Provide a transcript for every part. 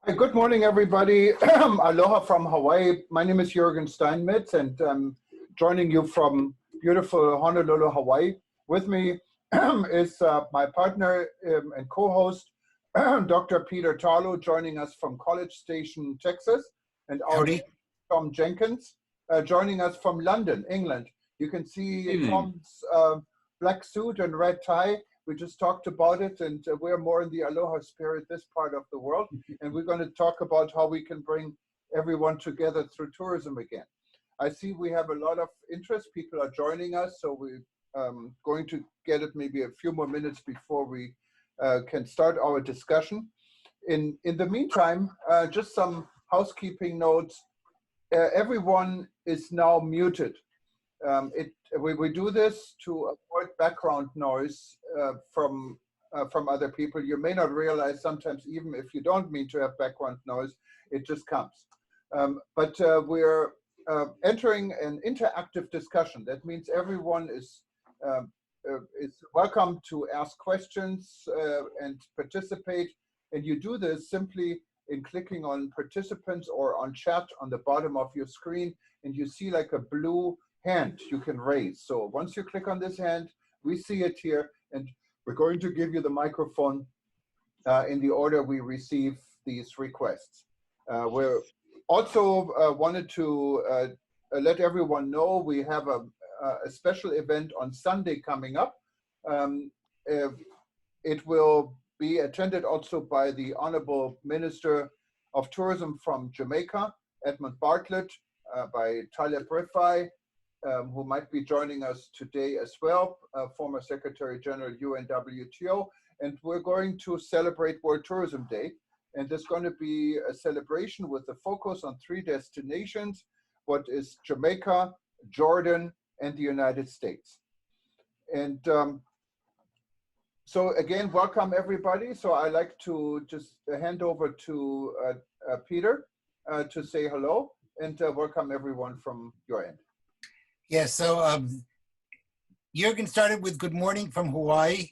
Hi, good morning, everybody. Aloha from Hawaii. My name is Jürgen Steinmetz, and I'm joining you from beautiful Honolulu, Hawaii. With me is my partner and co-host, Dr. Peter Tarlow, joining us from College Station, Texas, and our Howdy. Tom Jenkins, joining us from London, England. You can see Evening. Tom's black suit and red tie. We just talked about it, and we're more in the aloha spirit this part of the world. And we're going to talk about how we can bring everyone together through tourism again. I see we have a lot of interest. People are joining us, so we're going to get it maybe a few more minutes before we can start our discussion. In the meantime, just some housekeeping notes. Everyone is now muted. We do this to avoid background noise from other people. You may not realize sometimes, even if you don't mean to have background noise, it just comes. But we're entering an interactive discussion. That means everyone is welcome to ask questions and participate. And you do this simply in clicking on participants or on chat on the bottom of your screen, and you see like a blue hand you can raise. So once you click on this hand, we see it here, and we're going to give you the microphone in the order we receive these requests. We're also wanted to let everyone know we have a special event on Sunday coming up. It will be attended also by the Honorable Minister of Tourism from Jamaica, Edmund Bartlett, by Taleb Rifai, who might be joining us today as well, former Secretary General UNWTO. And we're going to celebrate World Tourism Day. And there's going to be a celebration with a focus on 3 destinations, what is Jamaica, Jordan, and the United States. And so again, welcome everybody. So I like to just hand over to Peter to say hello, and welcome everyone from your end. Yeah, so Jürgen started with good morning from Hawaii.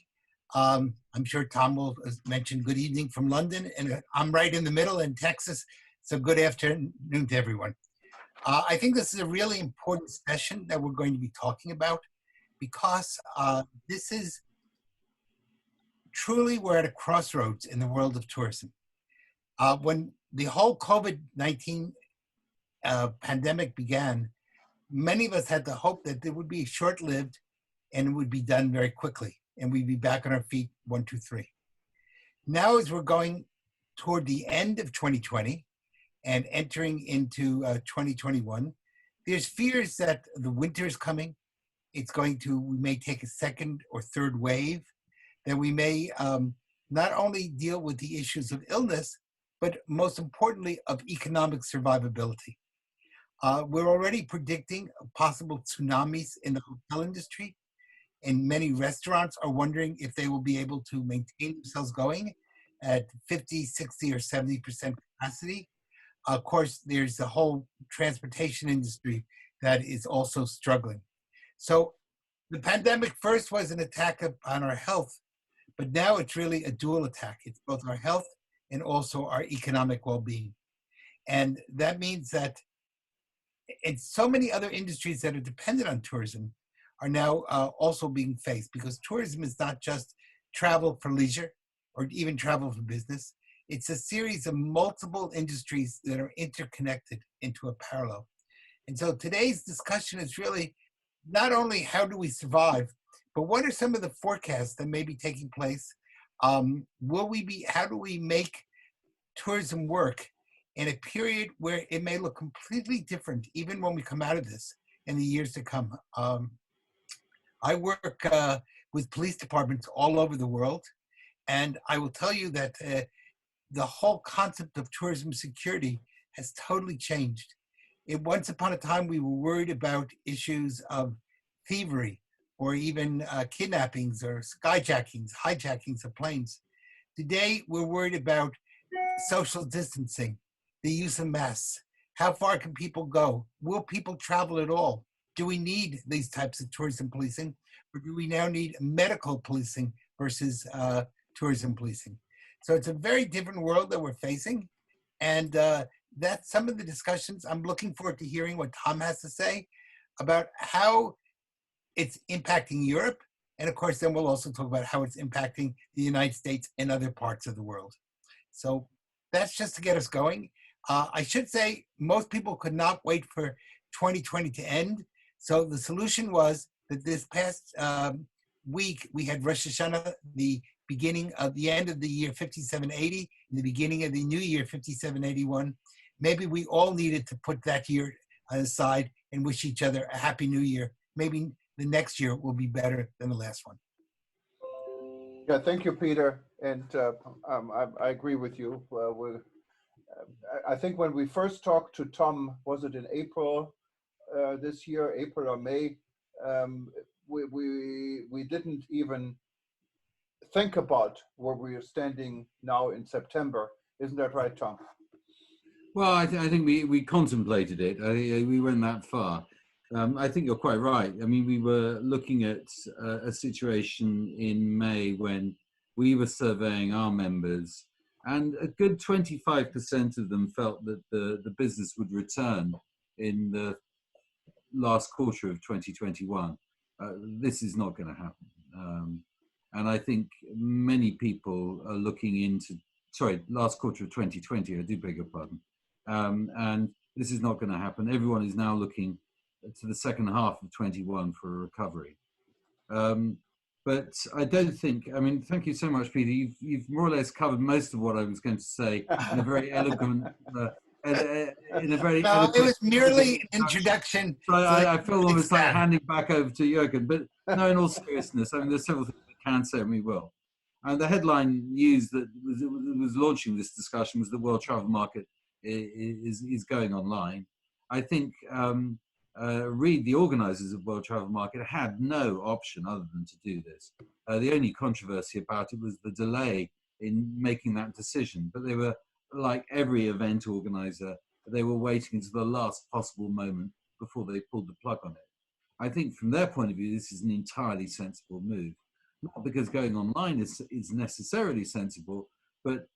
I'm sure Tom will mention good evening from London, and I'm right in the middle in Texas, so good afternoon to everyone. I think this is a really important session that we're going to be talking about, because this is truly, we're at a crossroads in the world of tourism. When the whole COVID-19 pandemic began, many of us had the hope that it would be short-lived and it would be done very quickly, and we'd be back on our feet 1, 2, 3. Now, as we're going toward the end of 2020 and entering into 2021, there's fears that the winter is coming. We may take a second or third wave, that we may not only deal with the issues of illness, but most importantly, of economic survivability. We're already predicting possible tsunamis in the hotel industry, and many restaurants are wondering if they will be able to maintain themselves going at 50, 60, or 70% capacity. Of course, there's the whole transportation industry that is also struggling. So the pandemic first was an attack on our health, but now it's really a dual attack. It's both our health and also our economic well-being. And that means that and so many other industries that are dependent on tourism are now also being faced, because tourism is not just travel for leisure or even travel for business. It's a series of multiple industries that are interconnected into a parallel. And so today's discussion is really not only how do we survive, but what are some of the forecasts that may be taking place? How do we make tourism work in a period where it may look completely different, even when we come out of this in the years to come? I work with police departments all over the world, and I will tell you that the whole concept of tourism security has totally changed. Once upon a time, we were worried about issues of thievery, or even kidnappings or hijackings of planes. Today, we're worried about social distancing, the use of masks. How far can people go? Will people travel at all? Do we need these types of tourism policing, or do we now need medical policing versus tourism policing? So it's a very different world that we're facing. And that's some of the discussions. I'm looking forward to hearing what Tom has to say about how it's impacting Europe. And of course, then we'll also talk about how it's impacting the United States and other parts of the world. So that's just to get us going. I should say most people could not wait for 2020 to end. So the solution was that this past week, we had Rosh Hashanah, the end of the year 5780, and the beginning of the new year 5781. Maybe we all needed to put that year aside and wish each other a happy new year. Maybe the next year will be better than the last one. Yeah, thank you, Peter. And I agree with you. I think when we first talked to Tom, was it in April this year, April or May? We didn't even think about where we are standing now in September. Isn't that right, Tom? Well, I think we contemplated it. We went that far. I think you're quite right. I mean, we were looking at a situation in May when we were surveying our members, and a good 25% of them felt that the business would return in the last quarter of 2021. This is not going to happen. And I think many people are looking into, last quarter of 2020, I do beg your pardon. And this is not going to happen. Everyone is now looking to the second half of 21 for a recovery. But I don't think, I mean, thank you so much, Peter. You've more or less covered most of what I was going to say in a very elegant, It was merely an introduction. So I feel almost like handing back over to Jürgen. But no, in all seriousness, I mean, there's several things we can say and we will. And the headline news that was launching this discussion was the world travel market is going online. I think Reed, the organizers of World Travel Market, had no option other than to do this. The only controversy about it was the delay in making that decision. But they were, like every event organizer, they were waiting until the last possible moment before they pulled the plug on it. I think from their point of view, this is an entirely sensible move. Not because going online is necessarily sensible, but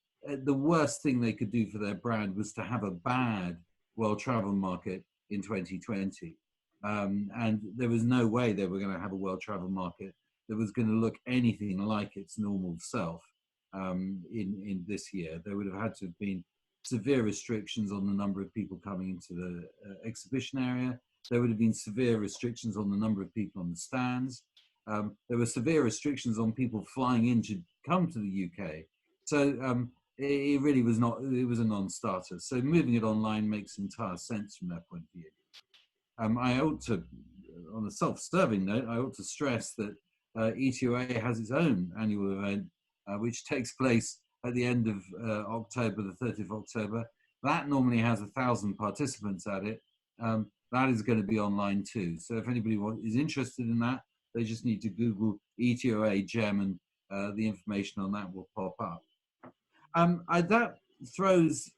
the worst thing they could do for their brand was to have a bad World Travel Market in 2020. And there was no way they were going to have a World Travel Market that was going to look anything like its normal self in this year. There would have had to have been severe restrictions on the number of people coming into the exhibition area. There would have been severe restrictions on the number of people on the stands. There were severe restrictions on people flying in to come to the UK. So it really was not, it was a non-starter. So moving it online makes entire sense from that point of view. I ought to, on a self-serving note, I ought to stress that ETOA has its own annual event, which takes place at the end of October, the 30th of October. That normally has 1,000 participants at it. That is going to be online too. So if anybody is interested in that, they just need to Google ETOA GEM and the information on that will pop up. That throws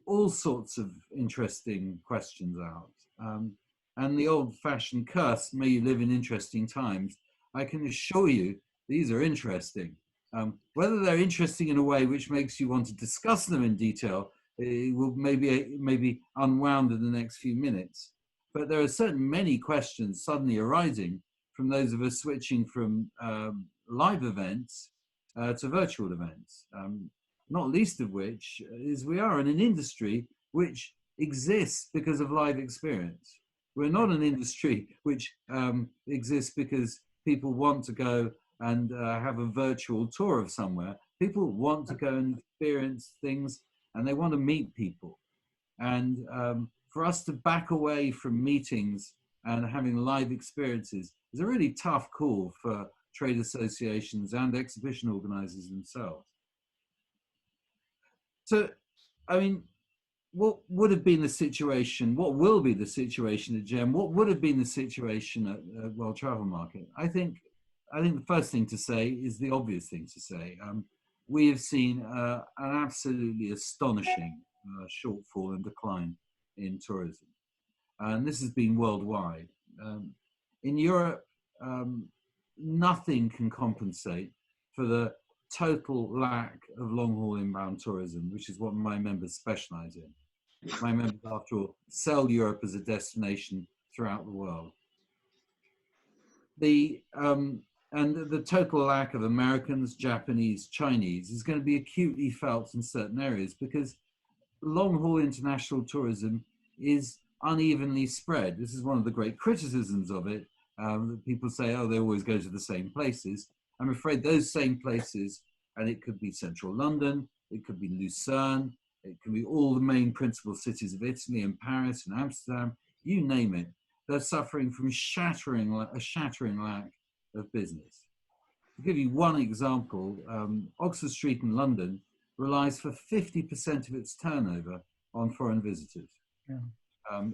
all sorts of interesting questions out. And the old-fashioned curse, may you live in interesting times, I can assure you these are interesting. Whether they're interesting in a way which makes you want to discuss them in detail, it will maybe unwound in the next few minutes. But there are certainly many questions suddenly arising from those of us switching from live events to virtual events. Not least of which is we are in an industry which exists because of live experience. We're not an industry which exists because people want to go and have a virtual tour of somewhere. People want to go and experience things and they want to meet people. And for us to back away from meetings and having live experiences is a really tough call for trade associations and exhibition organizers themselves. So, I mean, what would have been the situation? What will be the situation at GEM? What would have been the situation at World Travel Market? I think the first thing to say is the obvious thing to say. We have seen an absolutely astonishing shortfall and decline in tourism, and this has been worldwide. In Europe, nothing can compensate for the total lack of long-haul inbound tourism, which is what my members specialize in. My members, after all, sell Europe as a destination throughout the world. And the total lack of Americans, Japanese, Chinese is going to be acutely felt in certain areas because long-haul international tourism is unevenly spread. This is one of the great criticisms of it, that people say, oh, they always go to the same places. I'm afraid those same places, and it could be central London, it could be Lucerne, it can be all the main principal cities of Italy and Paris and Amsterdam, you name it. They're suffering from a shattering lack of business. To give you one example, Oxford Street in London relies for 50% of its turnover on foreign visitors. Yeah.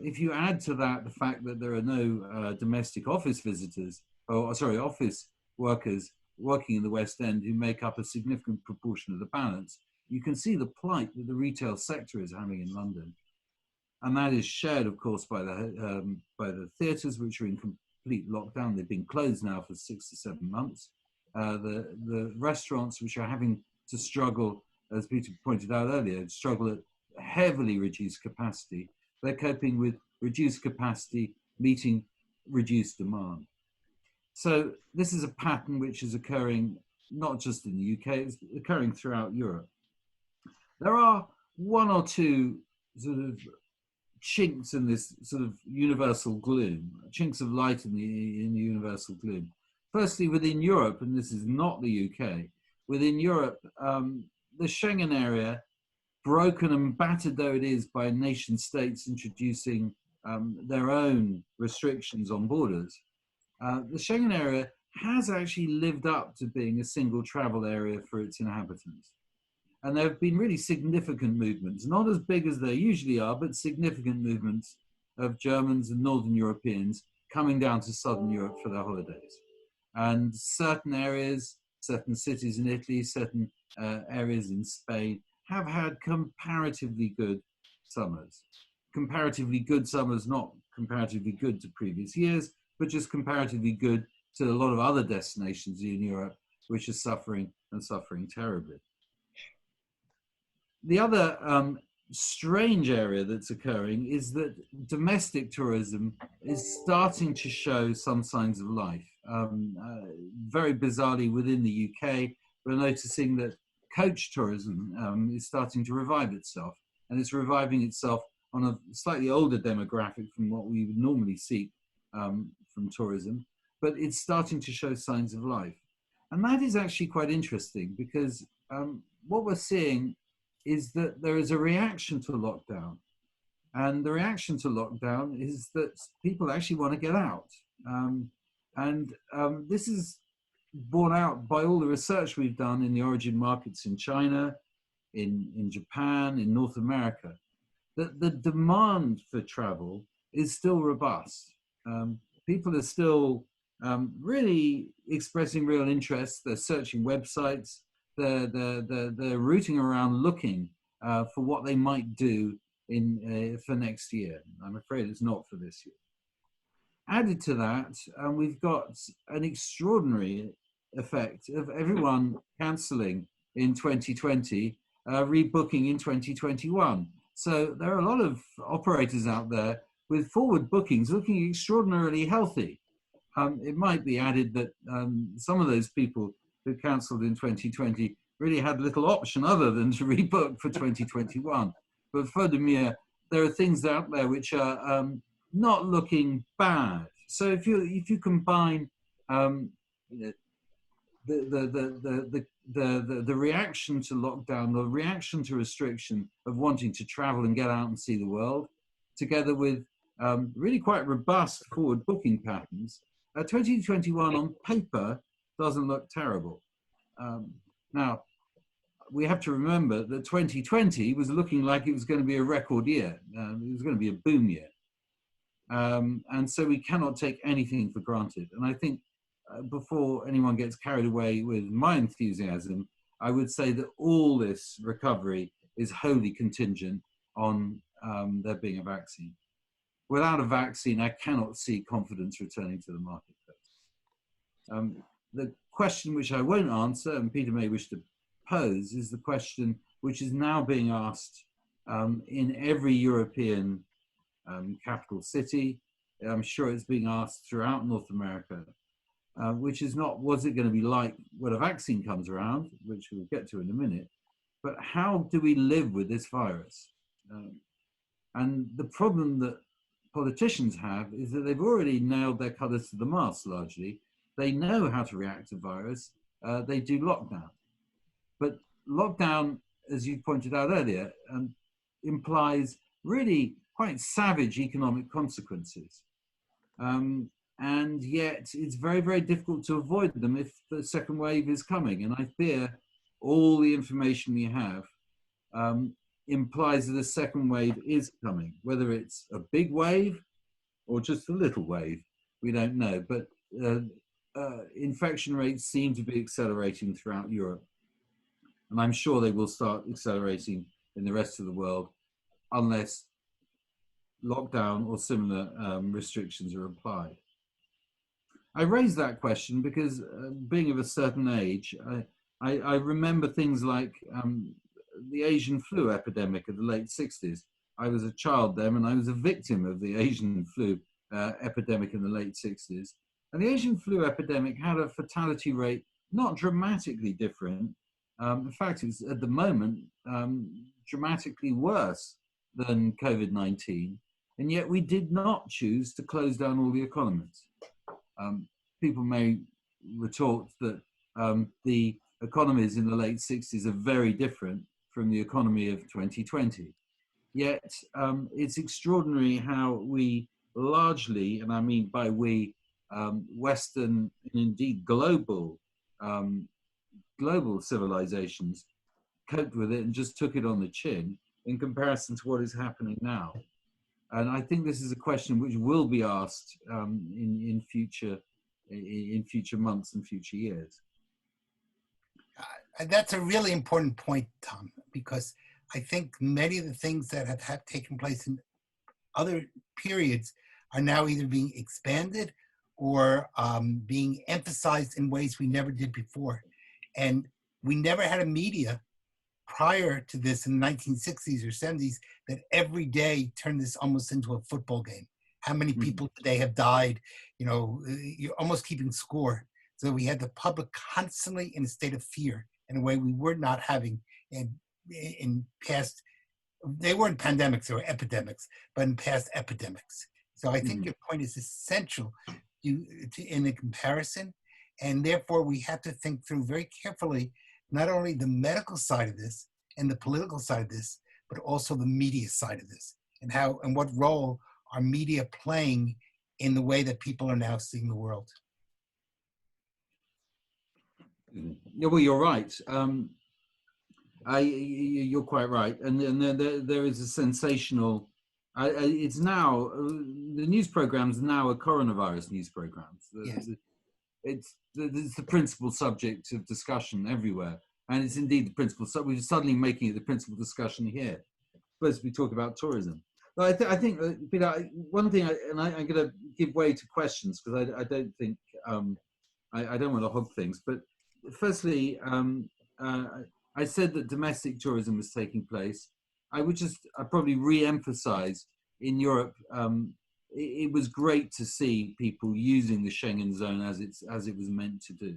If you add to that the fact that there are no domestic office visitors, office workers working in the West End who make up a significant proportion of the balance, you can see the plight that the retail sector is having in London. And that is shared, of course, by the theatres, which are in complete lockdown. They've been closed now for 6 to 7 months. The restaurants, which are having to struggle, as Peter pointed out earlier, struggle at heavily reduced capacity. They're coping with reduced capacity, meeting reduced demand. So this is a pattern which is occurring not just in the UK, it's occurring throughout Europe. There are one or two sort of chinks in this sort of universal gloom, chinks of light in the universal gloom. Firstly, within Europe, and this is not the UK, within Europe, the Schengen area, broken and battered though it is by nation states introducing their own restrictions on borders, the Schengen area has actually lived up to being a single travel area for its inhabitants. And there have been really significant movements, not as big as they usually are, but significant movements of Germans and Northern Europeans coming down to Southern Europe for their holidays. And certain areas, certain cities in Italy, certain areas in Spain have had comparatively good summers. Comparatively good summers, not comparatively good to previous years, but just comparatively good to a lot of other destinations in Europe, which are suffering and suffering terribly. The other strange area that's occurring is that domestic tourism is starting to show some signs of life. Very bizarrely within the UK, we're noticing that coach tourism is starting to revive itself, and it's reviving itself on a slightly older demographic from what we would normally seek from tourism, but it's starting to show signs of life. And that is actually quite interesting because what we're seeing is that there is a reaction to lockdown. And the reaction to lockdown is that people actually want to get out. This is borne out by all the research we've done in the origin markets in China, in Japan, in North America, that the demand for travel is still robust. People are still really expressing real interest. They're searching websites. They're rooting around looking for what they might do for next year. I'm afraid it's not for this year. Added to that, we've got an extraordinary effect of everyone cancelling in 2020, rebooking in 2021. So there are a lot of operators out there with forward bookings looking extraordinarily healthy. It might be added that some of those people who cancelled in 2020 really had little option other than to rebook for 2021. But furthermore, there are things out there which are not looking bad. So if you combine the reaction to lockdown, the reaction to restriction of wanting to travel and get out and see the world, together with really quite robust forward booking patterns, 2021 on paper doesn't look terrible. Now, we have to remember that 2020 was looking like it was going to be a record year. It was going to be a boom year. And so we cannot take anything for granted. And I think before anyone gets carried away with my enthusiasm, I would say that all this recovery is wholly contingent on there being a vaccine. Without a vaccine, I cannot see confidence returning to the marketplace. the question which I won't answer, and Peter may wish to pose, is the question which is now being asked in every European capital city. I'm sure it's being asked throughout North America, which is not, what's it going to be like when a vaccine comes around, which we'll get to in a minute, but how do we live with this virus? And the problem that politicians have is that they've already nailed their colours to the mast largely. They know how to react to virus. They do lockdown. But lockdown, as you pointed out earlier, implies really quite savage economic consequences. And yet it's very, very difficult to avoid them if the second wave is coming. And I fear all the information we have implies that a second wave is coming. Whether it's a big wave or just a little wave, we don't know. But infection rates seem to be accelerating throughout Europe. And I'm sure they will start accelerating in the rest of the world unless lockdown or similar restrictions are applied. I raise that question because being of a certain age, I remember things like the Asian flu epidemic of the late 60s. I was a child then and I was a victim of the Asian flu epidemic in the late 60s. And the Asian flu epidemic had a fatality rate not dramatically different. In fact, it's at the moment dramatically worse than COVID-19. And yet we did not choose to close down all the economies. People may retort that the economies in the late 60s are very different from the economy of 2020. Yet it's extraordinary how we largely, and I mean by we, Western and indeed global civilizations coped with it and just took it on the chin in comparison to what is happening now. And I think this is a question which will be asked in future months and future years. That's a really important point, Tom, because I think many of the things that have taken place in other periods are now either being expanded or being emphasized in ways we never did before. And we never had a media prior to this in the 1960s or 70s that every day turned this almost into a football game. How many people today have died? You know, you're almost keeping score. So we had the public constantly in a state of fear in a way we were not having in past, they weren't pandemics, they were epidemics, but in past epidemics. So I think your point is essential in the comparison. And therefore we have to think through very carefully, not only the medical side of this and the political side of this, but also the media side of this, and how and what role are media playing in the way that people are now seeing the world. Yeah, well, you're right. You're quite right, and there is a sensational. It's now the news programs now are coronavirus news programs. Yes. It's the principal subject of discussion everywhere, and it's indeed the principal. So we're suddenly making it the principal discussion here. Supposed to be talking about tourism. But I think, Peter, one thing, I'm going to give way to questions because I don't think I don't want to hog things. But firstly, I said that domestic tourism was taking place. I probably re-emphasize in Europe. It was great to see people using the Schengen zone as it was meant to do.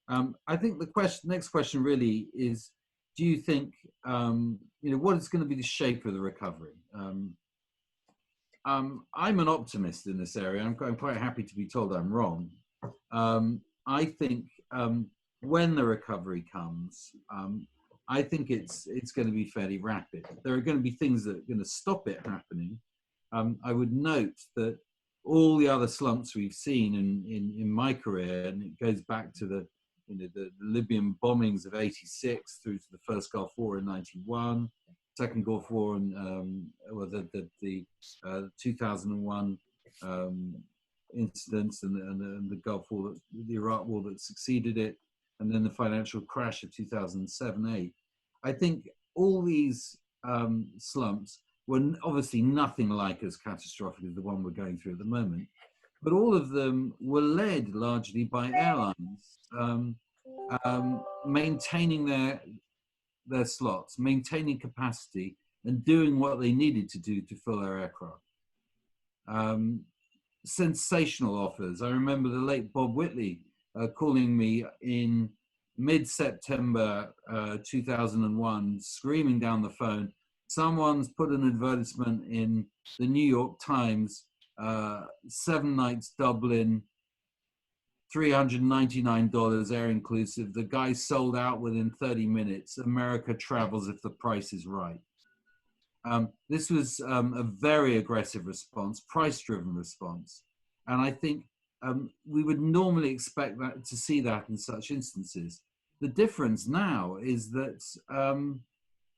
I think the next question really is: do you think what is going to be the shape of the recovery? I'm an optimist in this area. I'm quite happy to be told I'm wrong. I think when the recovery comes, I think it's going to be fairly rapid. There are going to be things that are going to stop it happening. I would note that all the other slumps we've seen in my career, and it goes back to the Libyan bombings of '86 through to the first Gulf War in '91, second Gulf War, and the 2001 incidents, and the Gulf War, the Iraq War that succeeded it, and then the financial crash of 2007-8. I think all these slumps were obviously nothing like as catastrophic as the one we're going through at the moment. but all of them were led largely by airlines, maintaining their slots, maintaining capacity, and doing what they needed to do to fill their aircraft. Sensational offers. I remember the late Bob Whitley calling me in mid-September 2001, screaming down the phone, someone's put an advertisement in the New York Times, 7 nights Dublin, $399 air inclusive. The guy sold out within 30 minutes. America travels if the price is right. This was a very aggressive response, price-driven response. And I think we would normally expect that to see that in such instances. The difference now is that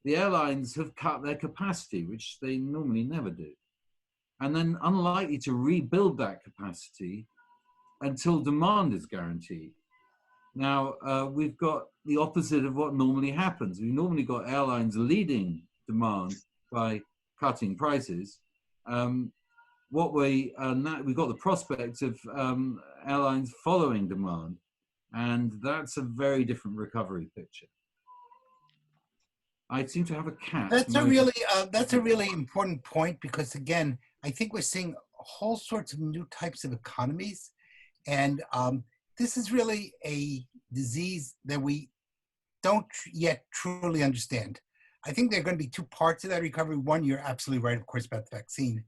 the airlines have cut their capacity, which they normally never do, and then unlikely to rebuild that capacity until demand is guaranteed. Now, we've got the opposite of what normally happens. We've normally got airlines leading demand by cutting prices. We've got the prospect of airlines following demand, and that's a very different recovery picture. I seem to have a cat. That's a really important point, because again, I think we're seeing whole sorts of new types of economies, and this is really a disease that we don't yet truly understand. I think there are going to be two parts of that recovery. One, you're absolutely right, of course, about the vaccine.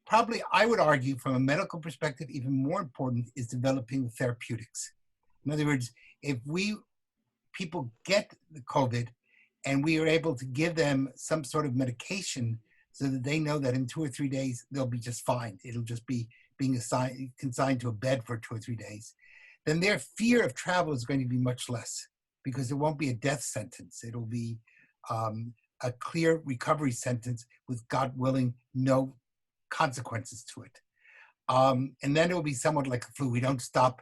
Probably, I would argue, from a medical perspective, even more important is developing the therapeutics. In other words, if people get the COVID and we are able to give them some sort of medication so that they know that in 2 or 3 days, they'll be just fine. It'll just be being consigned to a bed for 2 or 3 days. Then their fear of travel is going to be much less, because it won't be a death sentence. It'll be a clear recovery sentence with, God willing, no consequences to it. And then it will be somewhat like a flu. We don't stop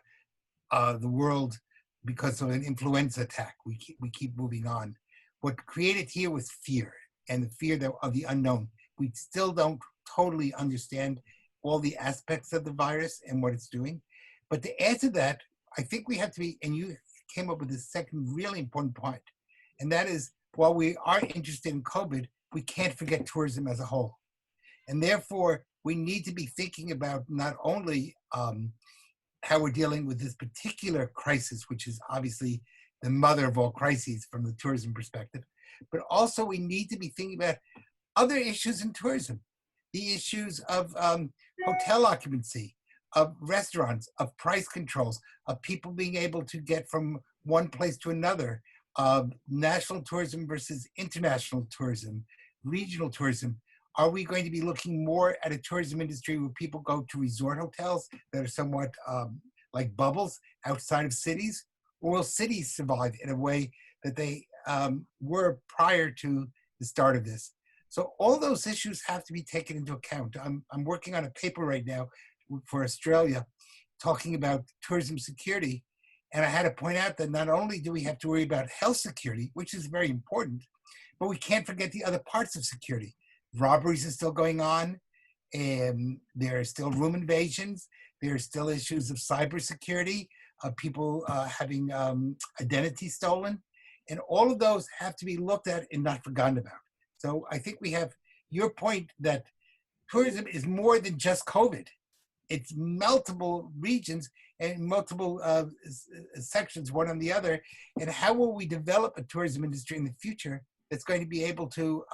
the world because of an influenza attack. We keep moving on. What created here was fear, and the fear of the unknown. We still don't totally understand all the aspects of the virus and what it's doing. But to add to that, I think we have to be, and you came up with the second really important point, and that is, while we are interested in COVID, we can't forget tourism as a whole. And therefore, we need to be thinking about not only how we're dealing with this particular crisis, which is obviously the mother of all crises from the tourism perspective, but also we need to be thinking about other issues in tourism, the issues of hotel occupancy, of restaurants, of price controls, of people being able to get from one place to another, of national tourism versus international tourism, regional tourism. Are we going to be looking more at a tourism industry where people go to resort hotels that are somewhat like bubbles outside of cities? Or will cities survive in a way that they were prior to the start of this? So all those issues have to be taken into account. I'm working on a paper right now for Australia talking about tourism security. And I had to point out that not only do we have to worry about health security, which is very important, but we can't forget the other parts of security. Robberies are still going on, and there are still room invasions. There are still issues of cybersecurity, of people having identity stolen. And all of those have to be looked at and not forgotten about. So I think we have your point that tourism is more than just COVID. It's multiple regions and multiple sections, one on the other. And how will we develop a tourism industry in the future that's going to be able to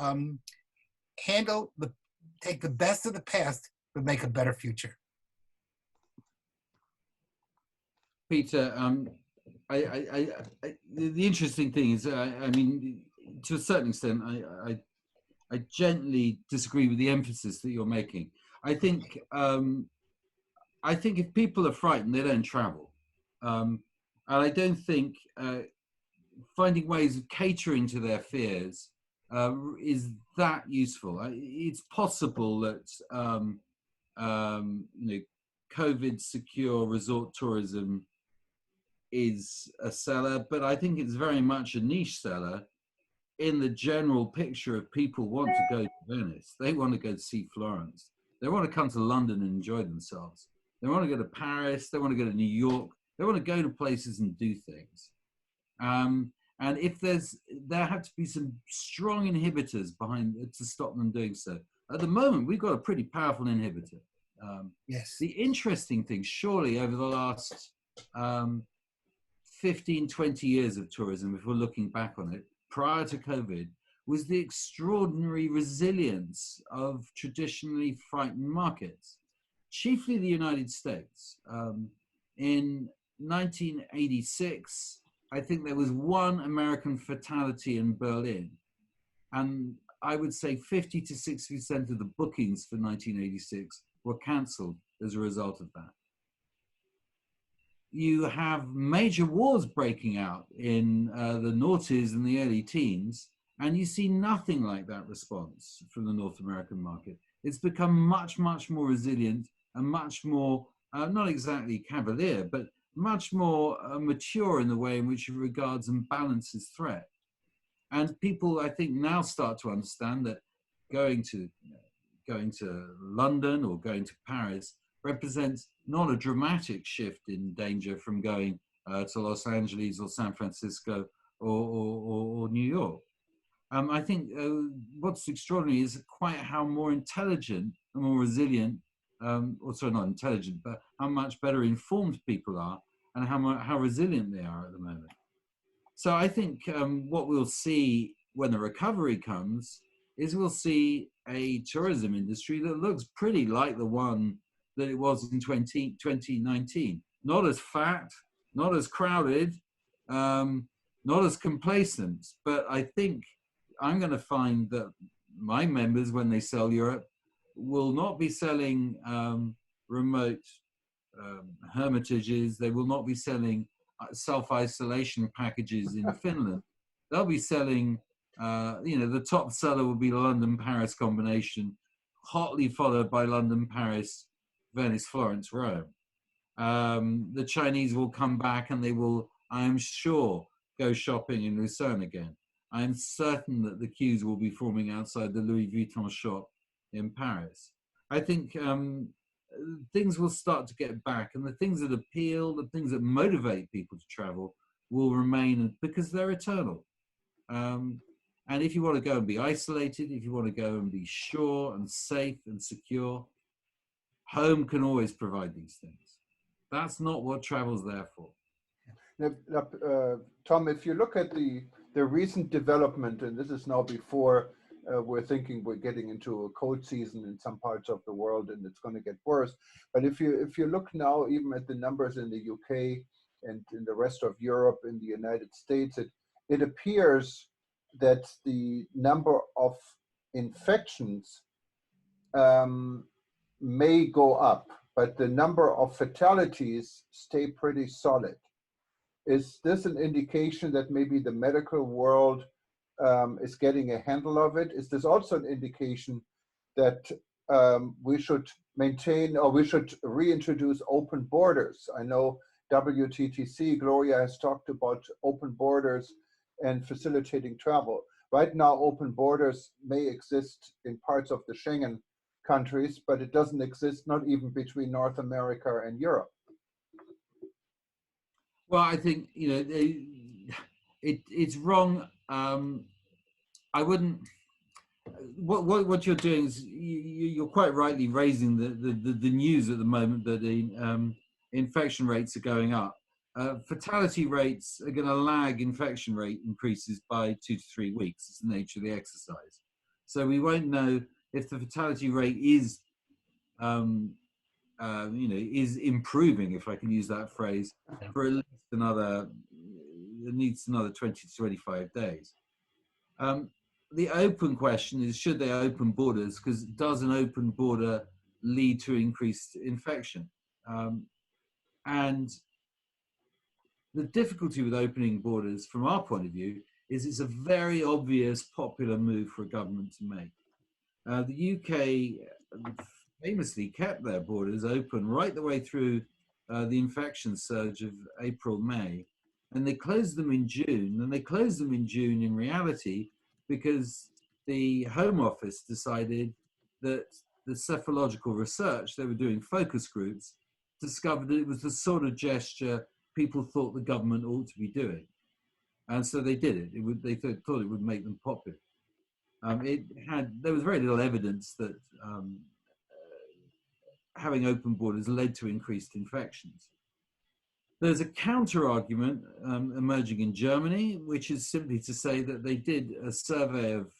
take the best of the past, but make a better future? Peter, the interesting thing is, I mean, to a certain extent, I gently disagree with the emphasis that you're making. I think if people are frightened, they don't travel. And I don't think finding ways of catering to their fears is that useful. It's possible that COVID secure resort tourism is a seller, but I think it's very much a niche seller in the general picture of people want to go to Venice. They want to go to see Florence. They want to come to London and enjoy themselves. They want to go to Paris. They want to go to New York. They want to go to places and do things. And if there have to be some strong inhibitors behind to stop them doing so. At the moment, we've got a pretty powerful inhibitor. Yes. The interesting thing, surely over the last 15, 20 years of tourism, if we're looking back on it, prior to COVID, was the extraordinary resilience of traditionally frightened markets, chiefly the United States. In 1986, I think there was one American fatality in Berlin. And I would say 50 to 60% of the bookings for 1986 were cancelled as a result of that. You have major wars breaking out in the noughties and the early teens, and you see nothing like that response from the North American market. It's become much, much more resilient and much more, not exactly cavalier, but much more mature in the way in which it regards and balances threat. And people, I think, now start to understand that going to London or going to Paris represents not a dramatic shift in danger from going to Los Angeles or San Francisco or New York. I think what's extraordinary is quite how more intelligent and more resilient, or sorry, not intelligent, but how much better informed people are and how resilient they are at the moment. So I think what we'll see when the recovery comes is we'll see a tourism industry that looks pretty like the one that it was in 2019. Not as fat, not as crowded, not as complacent, but I think I'm going to find that my members, when they sell Europe, will not be selling remote hermitages. They will not be selling self-isolation packages in Finland. They'll be selling, the top seller will be the London-Paris combination, hotly followed by London-Paris, Venice, Florence, Rome. The Chinese will come back and they will, I am sure, go shopping in Lucerne again. I am certain that the queues will be forming outside the Louis Vuitton shop in Paris. I think things will start to get back, and the things that appeal, the things that motivate people to travel will remain because they're eternal. And if you want to go and be isolated, if you want to go and be sure and safe and secure, home can always provide these things. That's not what travel's there for. Tom, if you look at the recent development, and this is now before we're thinking we're getting into a cold season in some parts of the world and it's going to get worse. But if you look now even at the numbers in the UK and in the rest of Europe, in the United States, it appears that the number of infections may go up, but the number of fatalities stay pretty solid. Is this an indication that maybe the medical world is getting a handle of it? Is this also an indication that we should maintain or we should reintroduce open borders? I know WTTC, Gloria, has talked about open borders and facilitating travel. Right now, open borders may exist in parts of the Schengen countries, but it doesn't exist, not even between North America and Europe. Well, I think, it's wrong. I wouldn't. What you're doing is you're quite rightly raising the news at the moment that the infection rates are going up. Fatality rates are going to lag infection rate increases by 2 to 3 weeks. It's the nature of the exercise. So we won't know if the fatality rate is improving, if I can use that phrase, for at least another 20 to 25 days. The open question is, should they open borders? Because does an open border lead to increased infection? And the difficulty with opening borders, from our point of view, is it's a very obvious popular move for a government to make. The UK famously kept their borders open right the way through the infection surge of April, May, and they closed them in June. And they closed them in June in reality because the Home Office decided that the cephalological research, they were doing focus groups, discovered that it was the sort of gesture people thought the government ought to be doing. And so they did it. They thought it would make them popular. There was very little evidence that having open borders led to increased infections. There's a counter argument emerging in Germany, which is simply to say that they did a survey of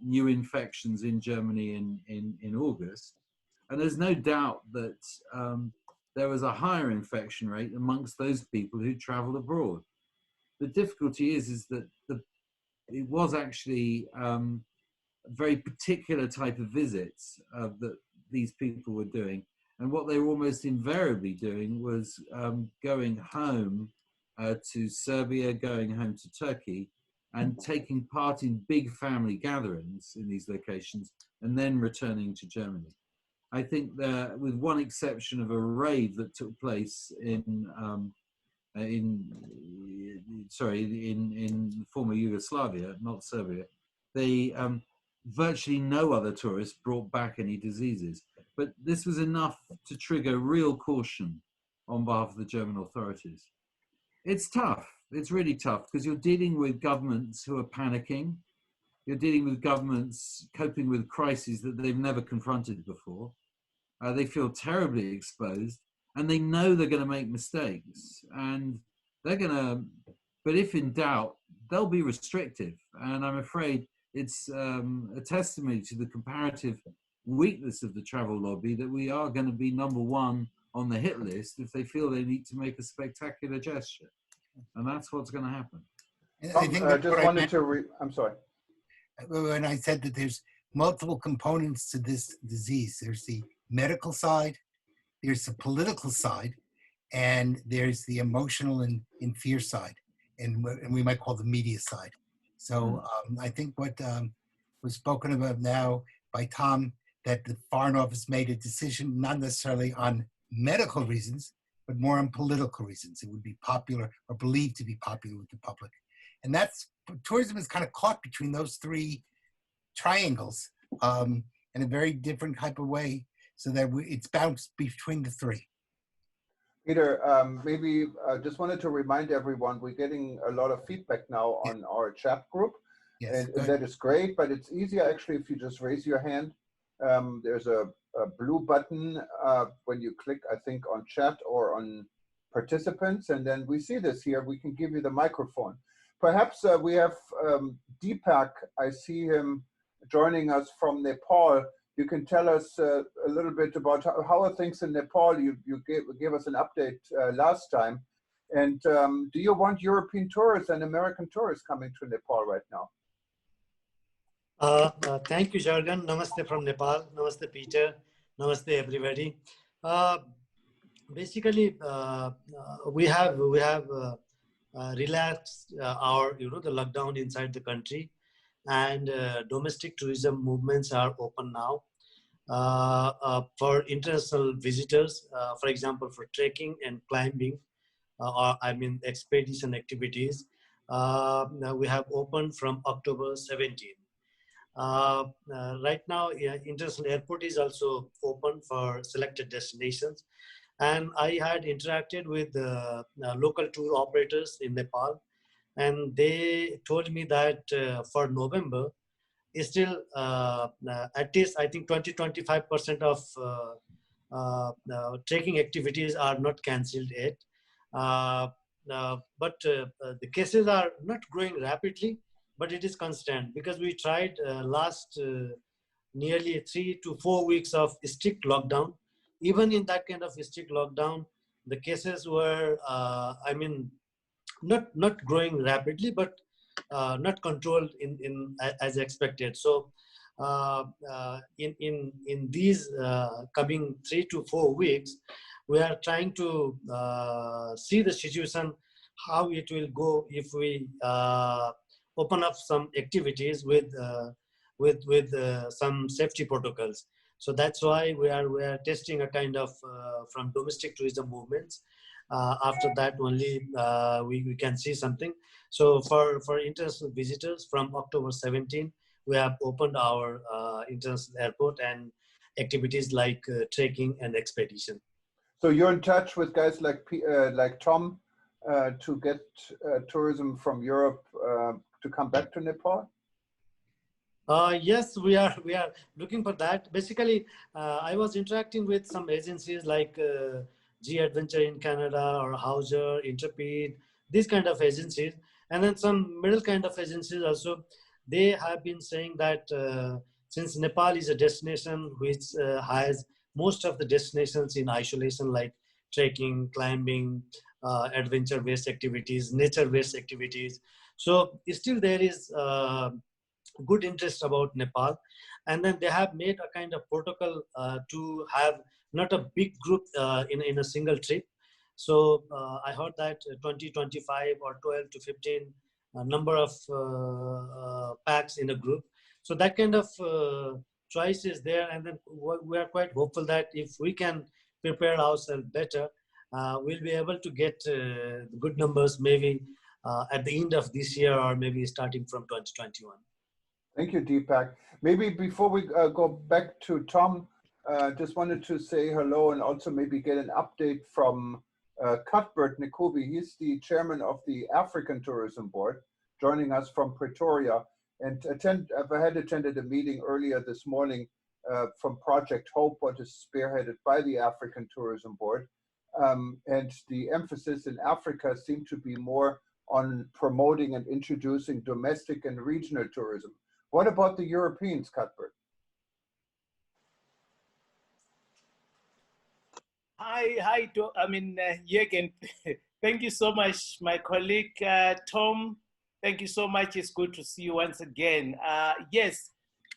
new infections in Germany in August. And there's no doubt that there was a higher infection rate amongst those people who travel abroad. The difficulty is that it was actually a very particular type of visits that these people were doing. And what they were almost invariably doing was going home to Serbia, going home to Turkey, and taking part in big family gatherings in these locations, and then returning to Germany. I think that, with one exception of a rave that took place in former Yugoslavia, not Serbia, virtually no other tourists brought back any diseases. But this was enough to trigger real caution on behalf of the German authorities. It's tough. It's really tough because you're dealing with governments who are panicking. You're dealing with governments coping with crises that they've never confronted before. They feel terribly exposed, and they know they're going to make mistakes. And they're going to, but if in doubt, they'll be restrictive. And I'm afraid it's a testimony to the comparative weakness of the travel lobby that we are going to be number one on the hit list if they feel they need to make a spectacular gesture. And that's what's going to happen. I think I just wanted to I'm sorry. When I said that there's multiple components to this disease, there's the medical side, there's the political side, and there's the emotional and fear side, and we might call the media side. So I think what was spoken about now by Tom, that the Foreign Office made a decision not necessarily on medical reasons, but more on political reasons. It would be popular or believed to be popular with the public. And that's, tourism is kind of caught between those three triangles in a very different type of way, so that it's bounced between the three. Peter, maybe just wanted to remind everyone, we're getting a lot of feedback now on our chat group. Yes, and that is great, but it's easier actually if you just raise your hand. There's a blue button when you click, I think, on chat or on participants, and then we see this here. We can give you the microphone. Perhaps we have Deepak. I see him joining us from Nepal. You can tell us a little bit about how are things in Nepal. You gave us an update last time. And do you want European tourists and American tourists coming to Nepal right now? Thank you, Jargon. Namaste from Nepal. Namaste, Peter. Namaste, everybody. Basically, we have relaxed our the lockdown inside the country, and domestic tourism movements are open now for international visitors. For example, for trekking and climbing, or expedition activities. We have opened from October 17. Right now, international airport is also open for selected destinations. And I had interacted with local tour operators in Nepal, and they told me that for November, is still at least I think 20-25% of trekking activities are not cancelled yet. But the cases are not growing rapidly, but it is constant, because we tried last nearly 3 to 4 weeks of strict lockdown. Even in that kind of strict lockdown, the cases were, not growing rapidly, but not controlled as expected. So in these coming 3 to 4 weeks, we are trying to see the situation, how it will go if we open up some activities with some safety protocols. So that's why we are testing a kind of from domestic tourism movements. After that only we can see something. So for international visitors, from October 17, we have opened our international airport and activities like trekking and expedition. So you're in touch with guys like Tom to get tourism from Europe to come back to Nepal? Yes, we are looking for that. Basically, I was interacting with some agencies like G Adventure in Canada or Hauser, Intrepid, these kind of agencies, and then some middle kind of agencies also. They have been saying that since Nepal is a destination which has most of the destinations in isolation, like trekking, climbing, adventure-based activities, nature-based activities. So still there is good interest about Nepal, and then they have made a kind of protocol to have not a big group in a single trip. So I heard that 20, 25 or 12 to 15 number of packs in a group. So that kind of choice is there, and then we are quite hopeful that if we can prepare ourselves better, we'll be able to get good numbers maybe at the end of this year or maybe starting from 2021. Thank you, Deepak. Maybe before we go back to Tom, just wanted to say hello and also maybe get an update from Cuthbert Nkubi. He's the chairman of the African Tourism Board, joining us from Pretoria. And I had attended a meeting earlier this morning from Project Hope, what is spearheaded by the African Tourism Board. And the emphasis in Africa seemed to be more on promoting and introducing domestic and regional tourism. What about the Europeans, Cuthbert? Hi, Jürgen, thank you so much, my colleague, Tom. Thank you so much. It's good to see you once again. Yes,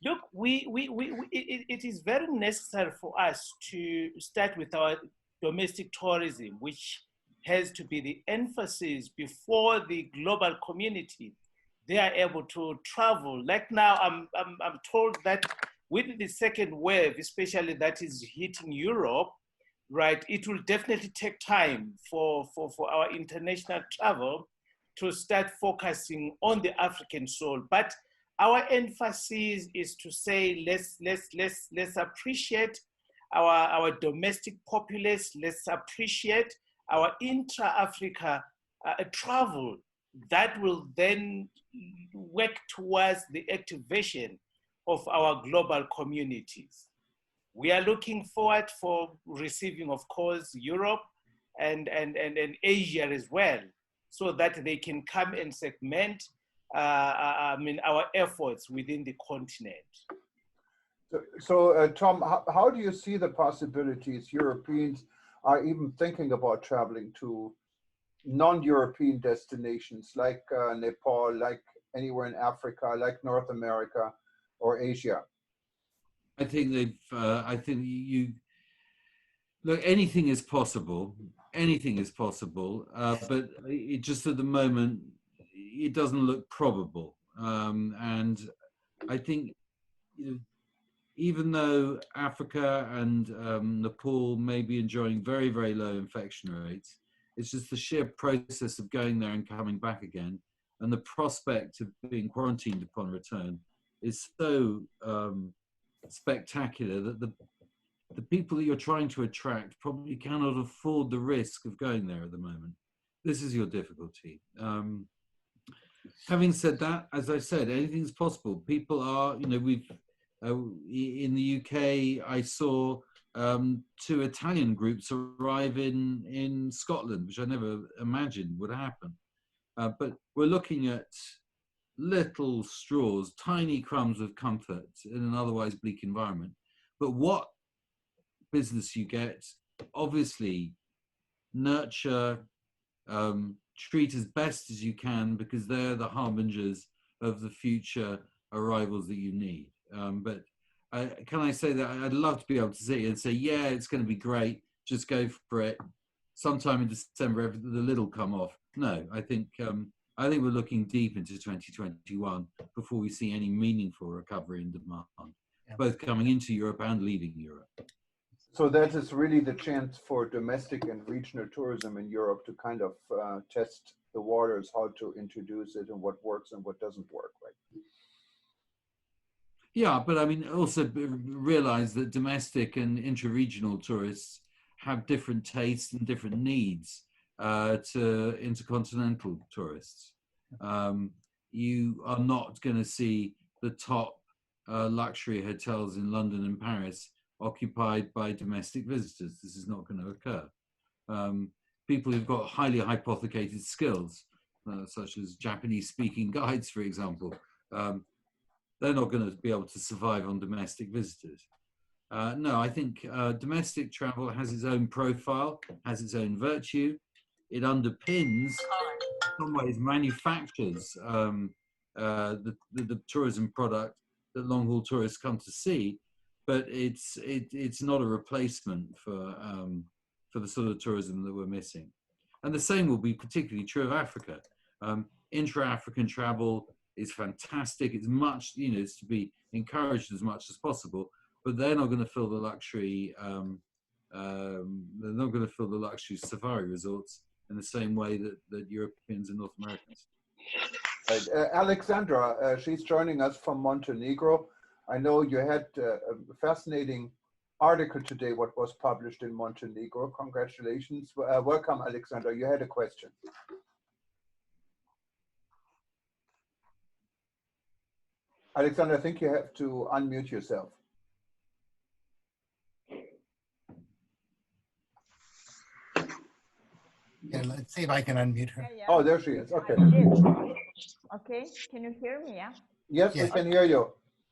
look, it is very necessary for us to start with our domestic tourism, which has to be the emphasis before the global community they are able to travel. Like now, I'm told that with the second wave, especially that is hitting Europe, right, it will definitely take time for our international travel to start focusing on the African soul. But our emphasis is to say, let's appreciate our domestic populace, let's appreciate our intra-Africa travel that will then work towards the activation of our global communities. We are looking forward for receiving, of course, Europe and Asia as well, so that they can come and segment our efforts within the continent. So Tom, how do you see the possibilities Europeans are even thinking about traveling to non-European destinations like Nepal, like anywhere in Africa, like North America or Asia? I think look, anything is possible. Anything is possible, but it just at the moment, it doesn't look probable. And I think, even though Africa and Nepal may be enjoying very, very low infection rates, it's just the sheer process of going there and coming back again, and the prospect of being quarantined upon return is so spectacular that the people that you're trying to attract probably cannot afford the risk of going there at the moment. This is your difficulty. Having said that, as I said, anything's possible. People are, we've, in the UK, I saw 2 Italian groups arrive in Scotland, which I never imagined would happen. But we're looking at little straws, tiny crumbs of comfort in an otherwise bleak environment. But what business you get, obviously, nurture, treat as best as you can, because they're the harbingers of the future arrivals that you need. But can I say that I'd love to be able to sit here and say, yeah, it's going to be great, just go for it. Sometime in December, the lid will come off. No, I think we're looking deep into 2021 before we see any meaningful recovery in demand, both coming into Europe and leaving Europe. So that is really the chance for domestic and regional tourism in Europe to kind of test the waters, how to introduce it and what works and what doesn't work, right? Yeah, but I mean, also realize that domestic and intra-regional tourists have different tastes and different needs to intercontinental tourists. You are not going to see the top luxury hotels in London and Paris occupied by domestic visitors. This is not going to occur. People who've got highly hypothecated skills, such as Japanese-speaking guides, for example, they're not going to be able to survive on domestic visitors. No, I think domestic travel has its own profile, has its own virtue. It underpins, in some ways, manufactures the tourism product that long-haul tourists come to see, but it's not a replacement for the sort of tourism that we're missing. And the same will be particularly true of Africa. Intra-African travel is fantastic. It's much, it's to be encouraged as much as possible, but they're not going to fill the luxury. They're not going to fill the luxury safari resorts in the same way that Europeans and North Americans. Alexandra, she's joining us from Montenegro. I know you had a fascinating article today, what was published in Montenegro. Congratulations. Welcome, Alexandra. You had a question. Alexandra, I think you have to unmute yourself. Yeah, let's see if I can unmute her. Yeah. Oh, there she is. Okay. Okay, can you hear me? Yeah. Yes, we can hear you.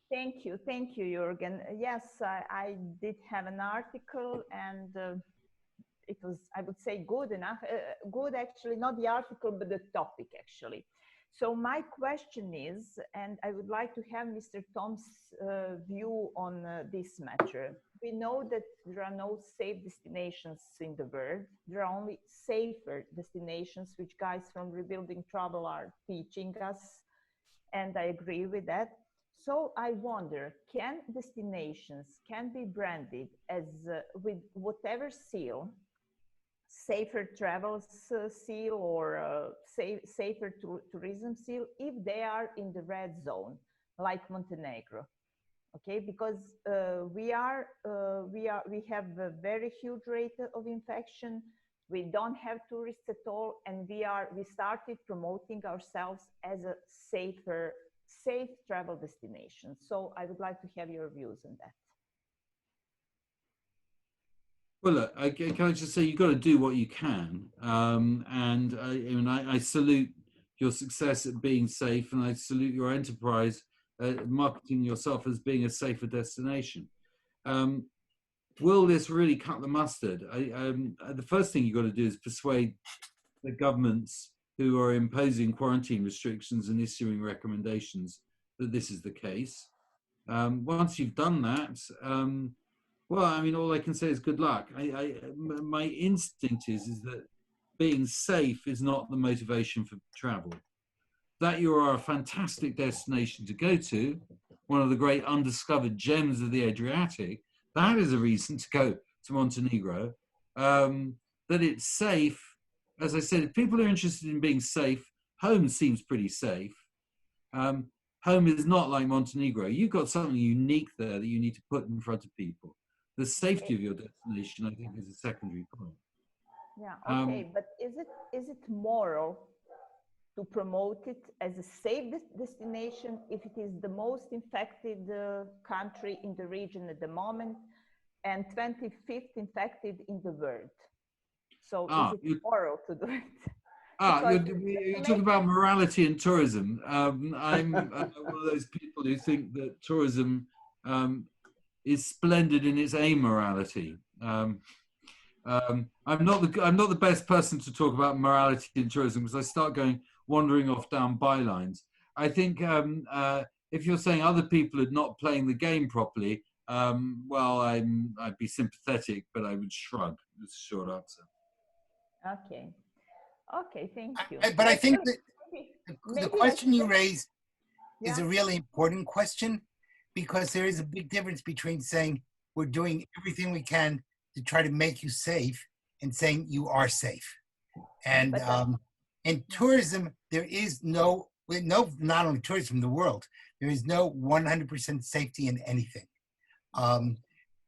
Thank you, Jürgen. Yes, I did have an article, and it was, I would say, good enough. Good, actually, not the article, but the topic, actually. So my question is, and I would like to have Mr. Tom's view on this matter. We know that there are no safe destinations in the world. There are only safer destinations, which guys from Rebuilding Travel are teaching us, and I agree with that. So I wonder, can destinations be branded as with whatever seal, safer travels seal or safer tourism seal, if they are in the red zone, like Montenegro? Okay, because we have a very huge rate of infection. We don't have tourists at all, and we started promoting ourselves as a safe travel destination. So I would like to have your views on that. Well, look, can I just say you've got to do what you can, and I salute your success at being safe, and I salute your enterprise marketing yourself as being a safer destination. Will this really cut the mustard? The first thing you've got to do is persuade the governments who are imposing quarantine restrictions and issuing recommendations that this is the case. Once you've done that, well, I mean, all I can say is good luck. My instinct is that being safe is not the motivation for travel. That you are a fantastic destination to go to, one of the great undiscovered gems of the Adriatic, that is a reason to go to Montenegro. That it's safe, as I said, if people are interested in being safe, home seems pretty safe. Home is not like Montenegro. You've got something unique there that you need to put in front of people. The safety of your destination, I think, is a secondary point. Yeah, okay, but is it moral to promote it as a safe destination if it is the most infected country in the region at the moment and 25th infected in the world? So is it moral to do it? You're talking about morality and tourism. I'm one of those people who think that tourism is splendid in its amorality. I'm not the best person to talk about morality in tourism because I start wandering off down bylines. I think if you're saying other people are not playing the game properly, well, I'd be sympathetic, but I would shrug. That's a short answer. Okay, thank you. But I think that the question you raised is a really important question, because there is a big difference between saying we're doing everything we can to try to make you safe and saying you are safe. And in tourism, there is not only tourism in the world, there is no 100% safety in anything.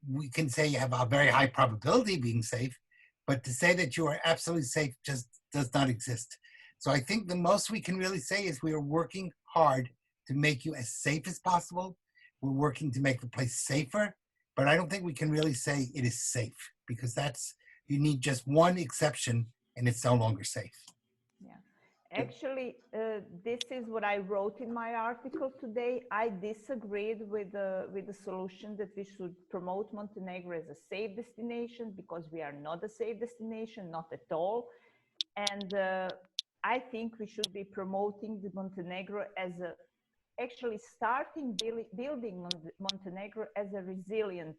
we can say you have a very high probability of being safe, but to say that you are absolutely safe just does not exist. So I think the most we can really say is we are working hard to make you as safe as possible. We're working to make the place safer, but I don't think we can really say it is safe, because you need just one exception and it's no longer safe. Yeah, actually, this is what I wrote in my article today. I disagreed with the solution that we should promote Montenegro as a safe destination, because we are not a safe destination, not at all. And I think we should be promoting the Montenegro as actually starting building Montenegro as a resilient,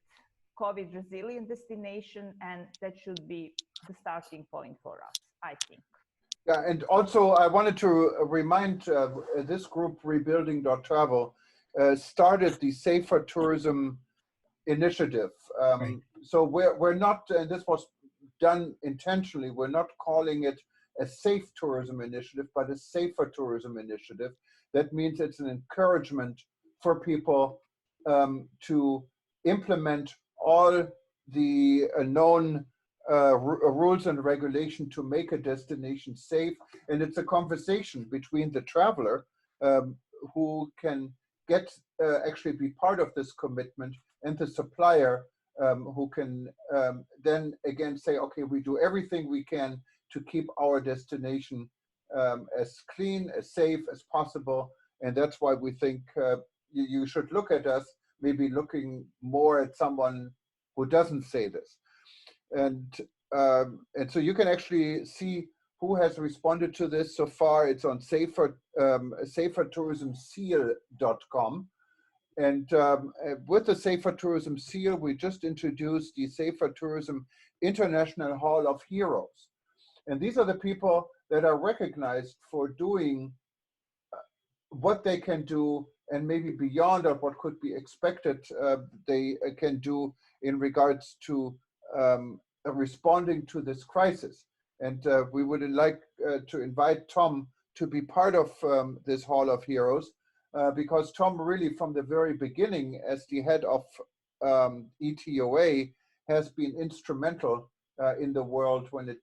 COVID resilient destination, and that should be the starting point for us, I think. Yeah, and also I wanted to remind this group, Rebuilding.travel, started the Safer Tourism initiative. Right. So we're not, and this was done intentionally, we're not calling it a safe tourism initiative, but a safer tourism initiative. That means it's an encouragement for people to implement all the known rules and regulation to make a destination safe. And it's a conversation between the traveler who can actually be part of this commitment, and the supplier who can then again say, okay, we do everything we can to keep our destination as clean, as safe as possible. And that's why we think you should look at us, maybe looking more at someone who doesn't say this. And so you can actually see who has responded to this so far. It's on safertourismseal.com. And with the Safer Tourism Seal, we just introduced the Safer Tourism International Hall of Heroes. And these are the people that are recognized for doing what they can do, and maybe beyond of what could be expected they can do in regards to responding to this crisis. And we would like to invite Tom to be part of this Hall of Heroes, because Tom really from the very beginning as the head of ETOA has been instrumental in the world when it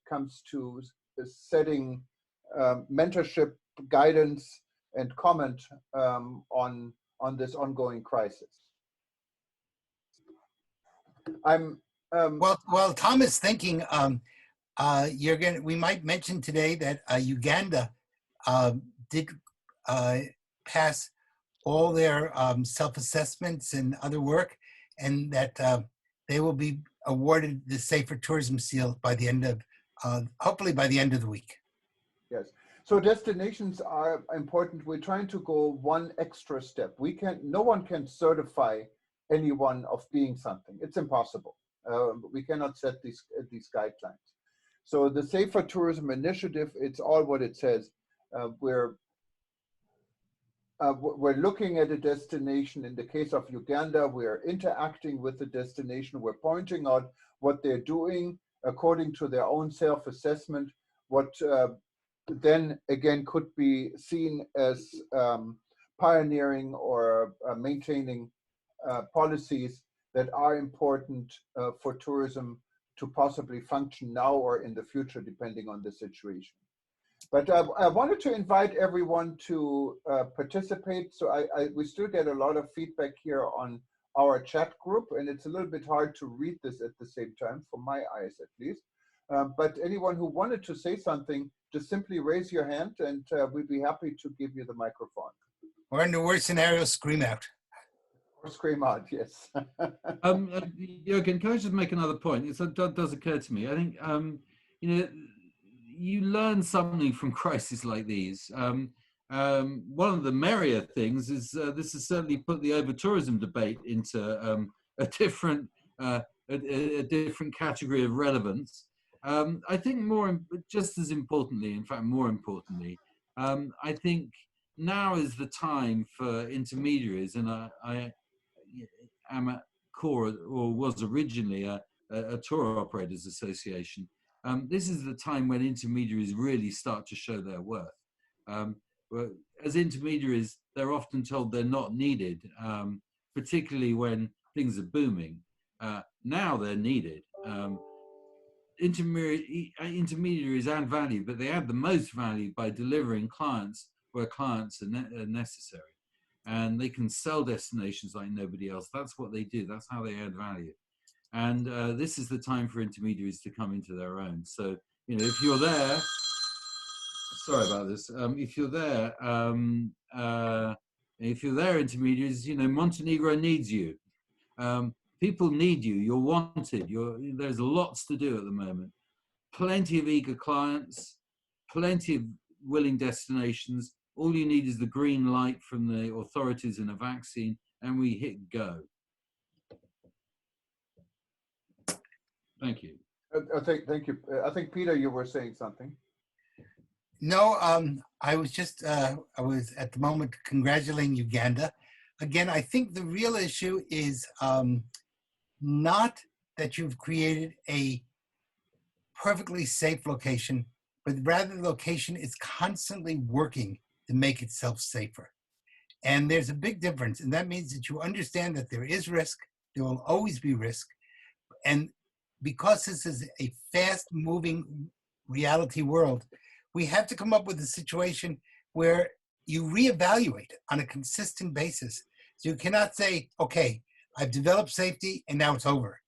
comes to setting mentorship, guidance, and comment on this ongoing crisis. Well, Tom is thinking we might mention today that Uganda did pass all their self-assessments and other work, and that they will be awarded the Safer Tourism Seal by the end of, hopefully by the end of the week. Yes. So destinations are important. We're trying to go one extra step. No one can certify anyone of being something. It's impossible. We cannot set these guidelines. So the Safer Tourism Initiative, it's all what it says. We're looking at a destination. In the case of Uganda, we're interacting with the destination. We're pointing out what they're doing according to their own self-assessment, what then again could be seen as pioneering or maintaining policies that are important for tourism to possibly function now or in the future, depending on the situation. But I wanted to invite everyone to participate. So we still get a lot of feedback here on our chat group, and it's a little bit hard to read this at the same time, from my eyes at least. But anyone who wanted to say something, just simply raise your hand and we'd be happy to give you the microphone. Or in the worst scenario, scream out. Or scream out, yes. Jürgen, can I just make another point? It does occur to me. I think, you learn something from crises like these. One of the merrier things is this has certainly put the over-tourism debate into a different category of relevance. I think just as importantly, in fact, more importantly, I think now is the time for intermediaries, and I am at core, or was originally a tour operators association. This is the time when intermediaries really start to show their worth. As intermediaries, they're often told they're not needed, particularly when things are booming. Now they're needed. Intermediaries add value, but they add the most value by delivering clients where clients are necessary. And they can sell destinations like nobody else. That's what they do. That's how they add value. And this is the time for intermediaries to come into their own. So, you know, if you're there, sorry about this. If you're there, intermediaries, you know, Montenegro needs you. People need you. You're wanted. There's lots to do at the moment. Plenty of eager clients, plenty of willing destinations. All you need is the green light from the authorities and a vaccine, and we hit go. Thank you. Thank you. I think, Peter, you were saying something. No, I was just, I was at the moment congratulating Uganda. Again, I think the real issue is not that you've created a perfectly safe location, but rather the location is constantly working to make itself safer. And there's a big difference. And that means that you understand that there is risk, there will always be risk. And because this is a fast moving reality world, we have to come up with a situation where you reevaluate on a consistent basis. So you cannot say, okay, I've developed safety and now it's over.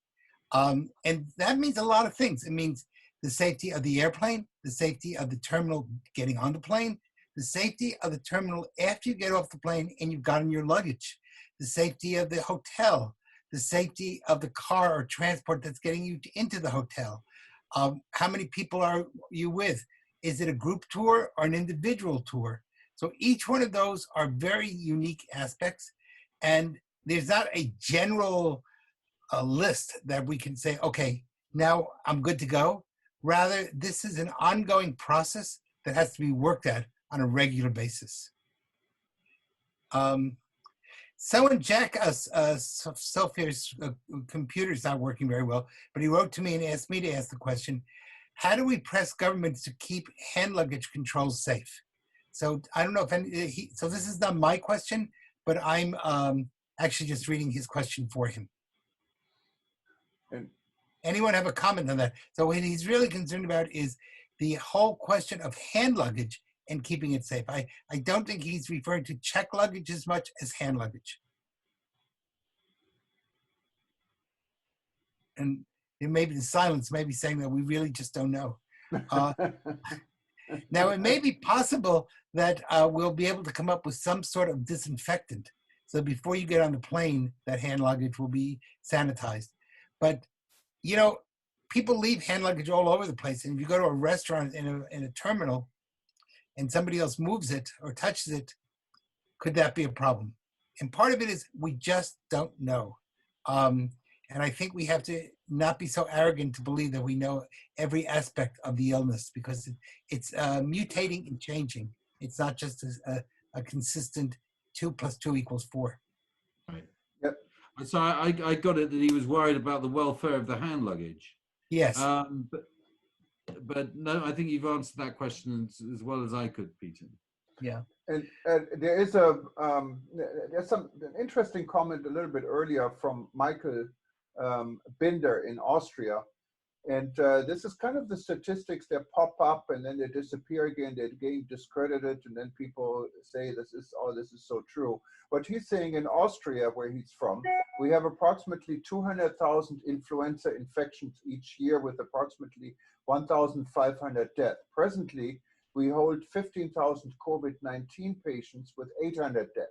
And that means a lot of things. It means the safety of the airplane, the safety of the terminal getting on the plane, the safety of the terminal after you get off the plane and you've gotten your luggage, the safety of the hotel, the safety of the car or transport that's getting you into the hotel. How many people are you with? Is it a group tour or an individual tour? So each one of those are very unique aspects. And there's not a general list that we can say, okay, now I'm good to go. Rather, this is an ongoing process that has to be worked at on a regular basis. Someone, Jack, Sophie's computer is not working very well, but he wrote to me and asked me to ask the question, how do we press governments to keep hand luggage controls safe? So I don't know if so this is not my question, but I'm actually just reading his question for him. And anyone have a comment on that? So what he's really concerned about is the whole question of hand luggage and keeping it safe. I don't think he's referring to check luggage as much as hand luggage. And it may be the silence may be saying that we really just don't know. Now, it may be possible that we'll be able to come up with some sort of disinfectant. So before you get on the plane, that hand luggage will be sanitized. But, you know, people leave hand luggage all over the place. And if you go to a restaurant in a terminal and somebody else moves it or touches it, could that be a problem? And part of it is we just don't know. And I think we have to not be so arrogant to believe that we know every aspect of the illness, because it's mutating and changing. It's not just a consistent 2 + 2 = 4. Right. Yep. So I got it that he was worried about the welfare of the hand luggage. Yes. But no, I think you've answered that question as well as I could, Peter. Yeah. And there is there's an interesting comment a little bit earlier from Michael Binder in Austria. And this is kind of the statistics that pop up and then they disappear again, they get discredited, and then people say this is so true. But he's saying in Austria, where he's from, we have approximately 200,000 influenza infections each year with approximately 1,500 deaths. Presently, we hold 15,000 COVID-19 patients with 800 deaths.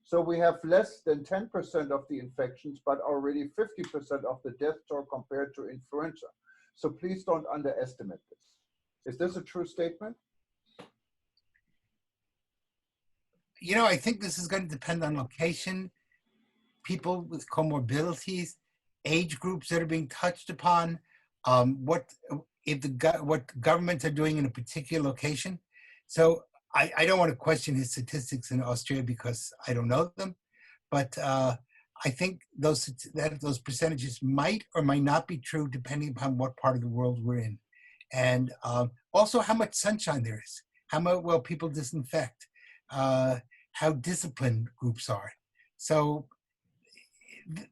So we have less than 10% of the infections, but already 50% of the death toll compared to influenza. So please don't underestimate this. Is this a true statement? You know, I think this is going to depend on location, people with comorbidities, age groups that are being touched upon, what governments are doing in a particular location. So I don't want to question his statistics in Austria because I don't know them, but I think those percentages might or might not be true depending upon what part of the world we're in. And also how much sunshine there is, how well people disinfect, how disciplined groups are. So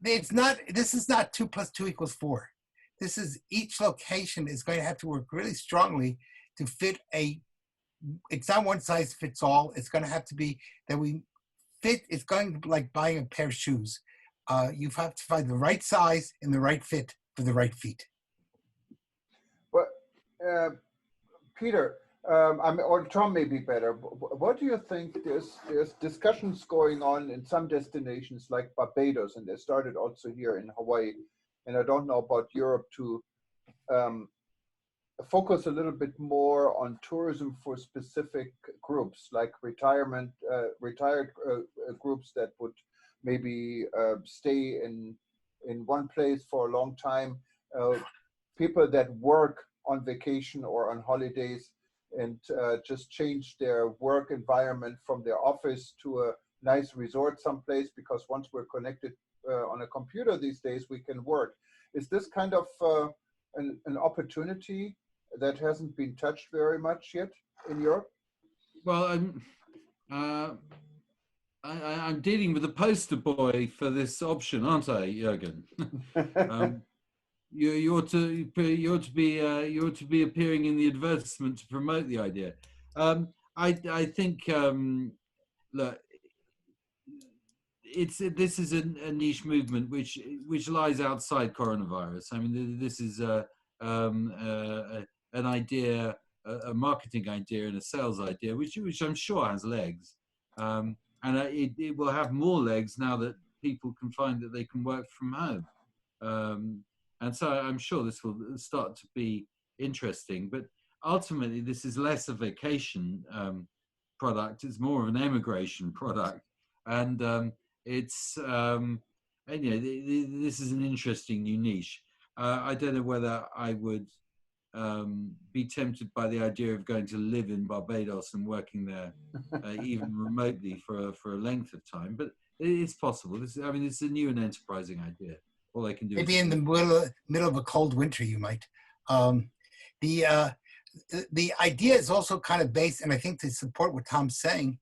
this is not 2 + 2 = 4. This is, each location is going to have to work really strongly to fit it's not one size fits all. It's going to have to be that we fit. It's going to be like buying a pair of shoes. You have to find the right size and the right fit for the right feet. Well, Peter, or Tom may be better. What do you think? There's discussions going on in some destinations like Barbados, and they started also here in Hawaii. And I don't know about Europe, to focus a little bit more on tourism for specific groups, like retired groups that would maybe stay in one place for a long time, people that work on vacation or on holidays, and just change their work environment from their office to a nice resort someplace, because once we're connected on a computer these days, we can work. Is this kind of an opportunity that hasn't been touched very much yet in Europe? Well, I'm dealing with the poster boy for this option, aren't I, Jürgen? You ought to be appearing in the advertisement to promote the idea. I think look, this is a niche movement which lies outside coronavirus. I mean, this is an idea, a marketing idea, and a sales idea, which I'm sure has legs, and it will have more legs now that people can find that they can work from home. And so I'm sure this will start to be interesting. But ultimately, this is less a vacation product; it's more of an emigration product, and it's and this is an interesting new niche. I don't know whether I would be tempted by the idea of going to live in Barbados and working there, even remotely for a length of time. But it's possible. I mean, it's a new and enterprising idea. All they can do maybe is in the middle of a cold winter, you might. The idea is also kind of based, and I think to support what Tom's saying,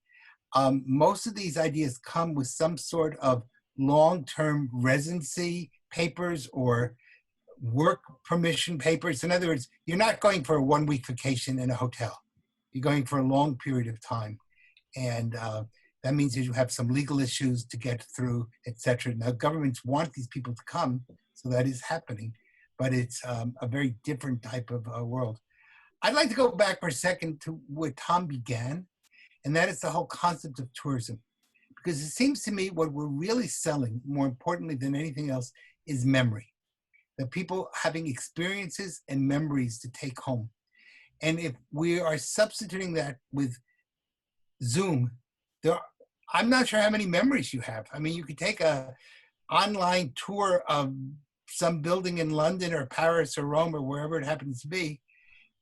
most of these ideas come with some sort of long-term residency papers or work permission papers. In other words, you're not going for a one-week vacation in a hotel. You're going for a long period of time. And that means that you have some legal issues to get through, etc. Now, governments want these people to come, so that is happening, but it's a very different type of world. I'd like to go back for a second to where Tom began, and that is the whole concept of tourism. Because it seems to me what we're really selling, more importantly than anything else, is memory. The people having experiences and memories to take home. And if we are substituting that with Zoom, I'm not sure how many memories you have. I mean, you could take a online tour of some building in London or Paris or Rome or wherever it happens to be,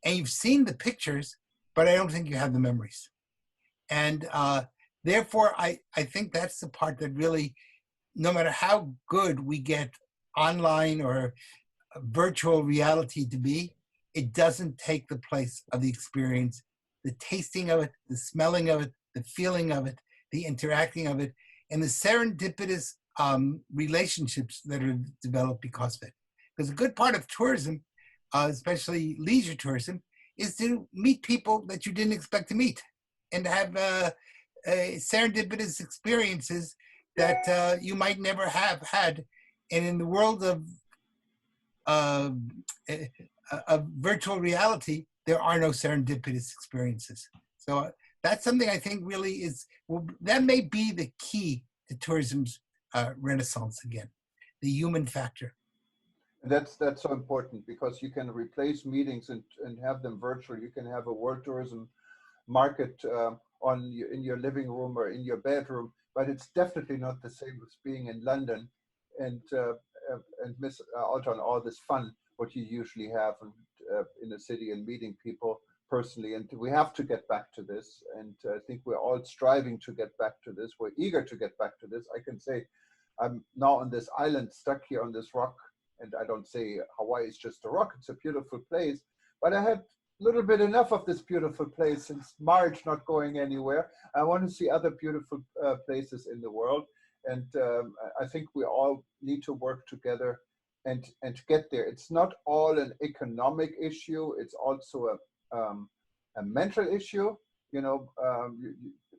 and you've seen the pictures, but I don't think you have the memories. And therefore, I think that's the part that really, no matter how good we get online or virtual reality to be, it doesn't take the place of the experience, the tasting of it, the smelling of it, the feeling of it, the interacting of it, and the serendipitous relationships that are developed because of it. Because a good part of tourism, especially leisure tourism, is to meet people that you didn't expect to meet and to have serendipitous experiences that you might never have had. And in the world of virtual reality, there are no serendipitous experiences. So that's something I think really is, well, that may be the key to tourism's renaissance again, the human factor. That's so important, because you can replace meetings and have them virtual. You can have a world tourism market in your living room or in your bedroom, but it's definitely not the same as being in London and miss out on all this fun what you usually have in a city and meeting people personally. And we have to get back to this, and I think we're all striving to get back to this. We're eager to get back to this. I can say I'm now on this island, stuck here on this rock, and I don't say Hawaii is just a rock. It's a beautiful place, but I had a little bit enough of this beautiful place since March, not going anywhere. I want to see other beautiful places in the world, And I think we all need to work together and get there. It's not all an economic issue. It's also a mental issue. You know,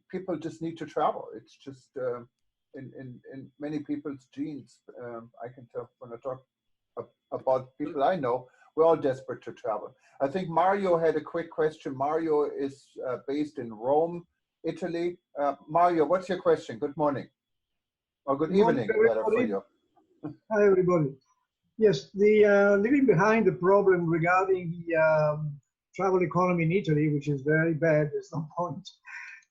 people just need to travel. It's just in many people's genes. I can tell when I talk about people I know, we're all desperate to travel. I think Mario had a quick question. Mario is based in Rome, Italy. Mario, what's your question? Good morning. Or good evening, better for you. Hi, everybody. Yes, the leaving behind the problem regarding the travel economy in Italy, which is very bad, there's no point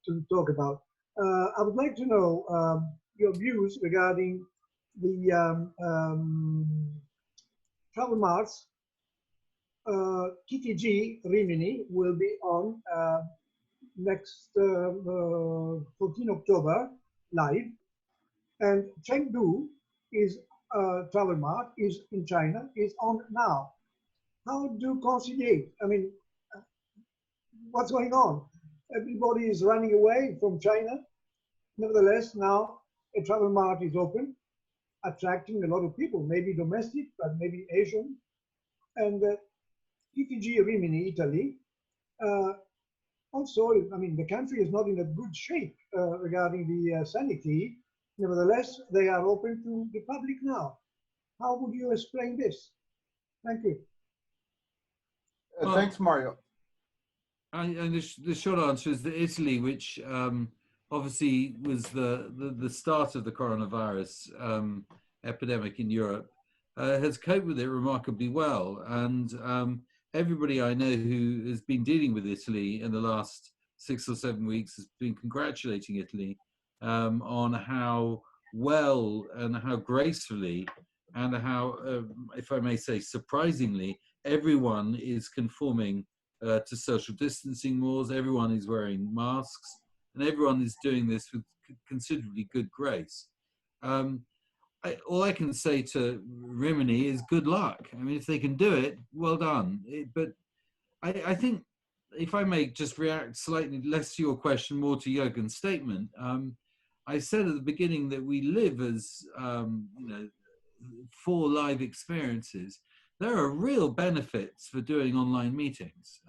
to talk about. I would like to know your views regarding the travel marts. TTG Rimini will be on next 14 October live, and Chengdu is travel mart is in China is on now. How do you conciliate? I mean, what's going on? Everybody is running away from China. Nevertheless, now a travel mart is open, attracting a lot of people, maybe domestic, but maybe Asian. And ETG Rimini, Italy, also, I mean, the country is not in a good shape regarding the sanity. Nevertheless, they are open to the public now. How would you explain this? Thank you. Thanks, Mario. And the short answer is that Italy, which obviously was the start of the coronavirus epidemic in Europe, has coped with it remarkably well. And everybody I know who has been dealing with Italy in the last 6 or 7 weeks has been congratulating Italy on how well and how gracefully and how, if I may say, surprisingly, everyone is conforming to social distancing laws. Everyone is wearing masks, and everyone is doing this with considerably good grace. All I can say to Rimini is good luck. I mean, if they can do it, well done. But I think, if I may just react slightly less to your question, more to Jürgen's statement, I said at the beginning that we live as, for live experiences. There are real benefits for doing online meetings.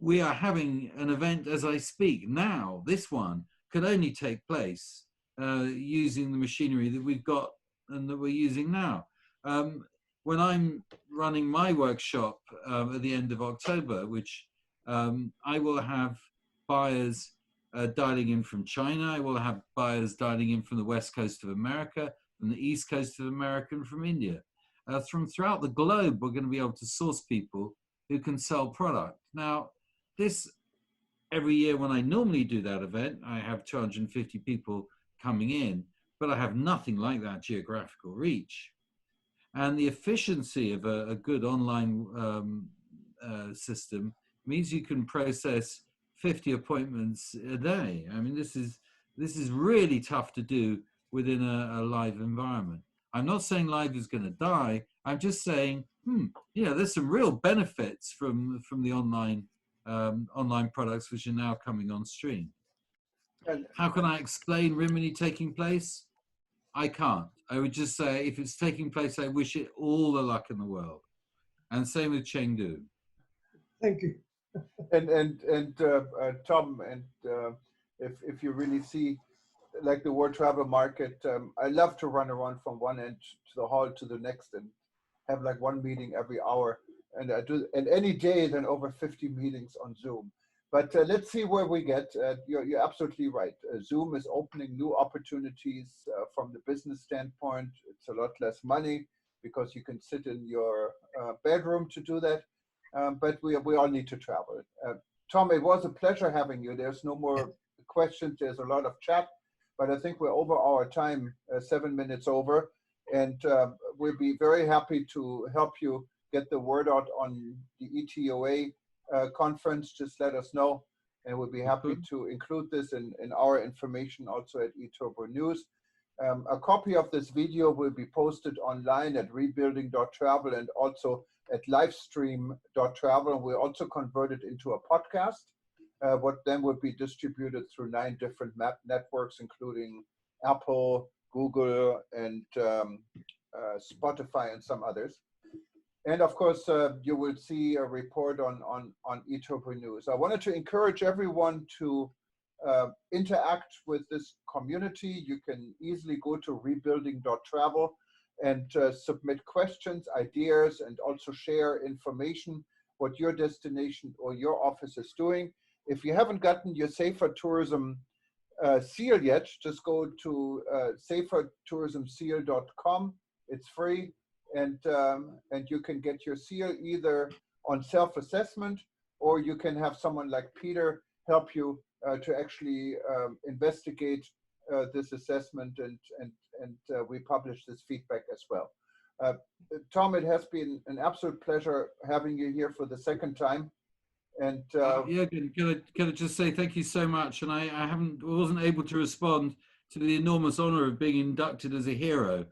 We are having an event as I speak now. This one could only take place using the machinery that we've got and that we're using now. When I'm running my workshop at the end of October, which I will have buyers dialing in from China, I will have buyers dialing in from the West Coast of America, from the East Coast of America, and from India. From throughout the globe, we're going to be able to source people who can sell product. Now, this, every year when I normally do that event, I have 250 people coming in, but I have nothing like that geographical reach. And the efficiency of a good online system means you can process 50 appointments a day. I mean, this is really tough to do within a live environment. I'm not saying live is going to die. I'm just saying, there's some real benefits from the online products which are now coming on stream. How can I explain Rimini taking place? I can't. I would just say, if it's taking place, I wish it all the luck in the world. And same with Chengdu. Thank you. And Tom, and if you really see, like the world travel market, I love to run around from one end to the hall to the next and have like one meeting every hour. And I do, and any day then over 50 meetings on Zoom. But let's see where we get. You're absolutely right. Zoom is opening new opportunities from the business standpoint. It's a lot less money because you can sit in your bedroom to do that. But we all need to travel. Tom, it was a pleasure having you. There's no more questions. There's a lot of chat, but I think we're over our time, 7 minutes over. And we'll be very happy to help you get the word out on the ETOA conference. Just let us know, and we'll be happy to include this in our information also at eTurbo News. A copy of this video will be posted online at rebuilding.travel and also at livestream.travel. We'll also convert it into a podcast, what then will be distributed through 9 different networks, including Apple, Google, and Spotify, and some others. And of course, you will see a report on ETOA News. I wanted to encourage everyone to interact with this community. You can easily go to rebuilding.travel and submit questions, ideas, and also share information, what your destination or your office is doing. If you haven't gotten your Safer Tourism seal yet, just go to safertourismseal.com. It's free. And you can get your seal either on self-assessment, or you can have someone like Peter help you to actually investigate this assessment, and we publish this feedback as well. Tom, it has been an absolute pleasure having you here for the second time. And Jürgen, can I just say thank you so much? And I wasn't able to respond to the enormous honor of being inducted as a hero.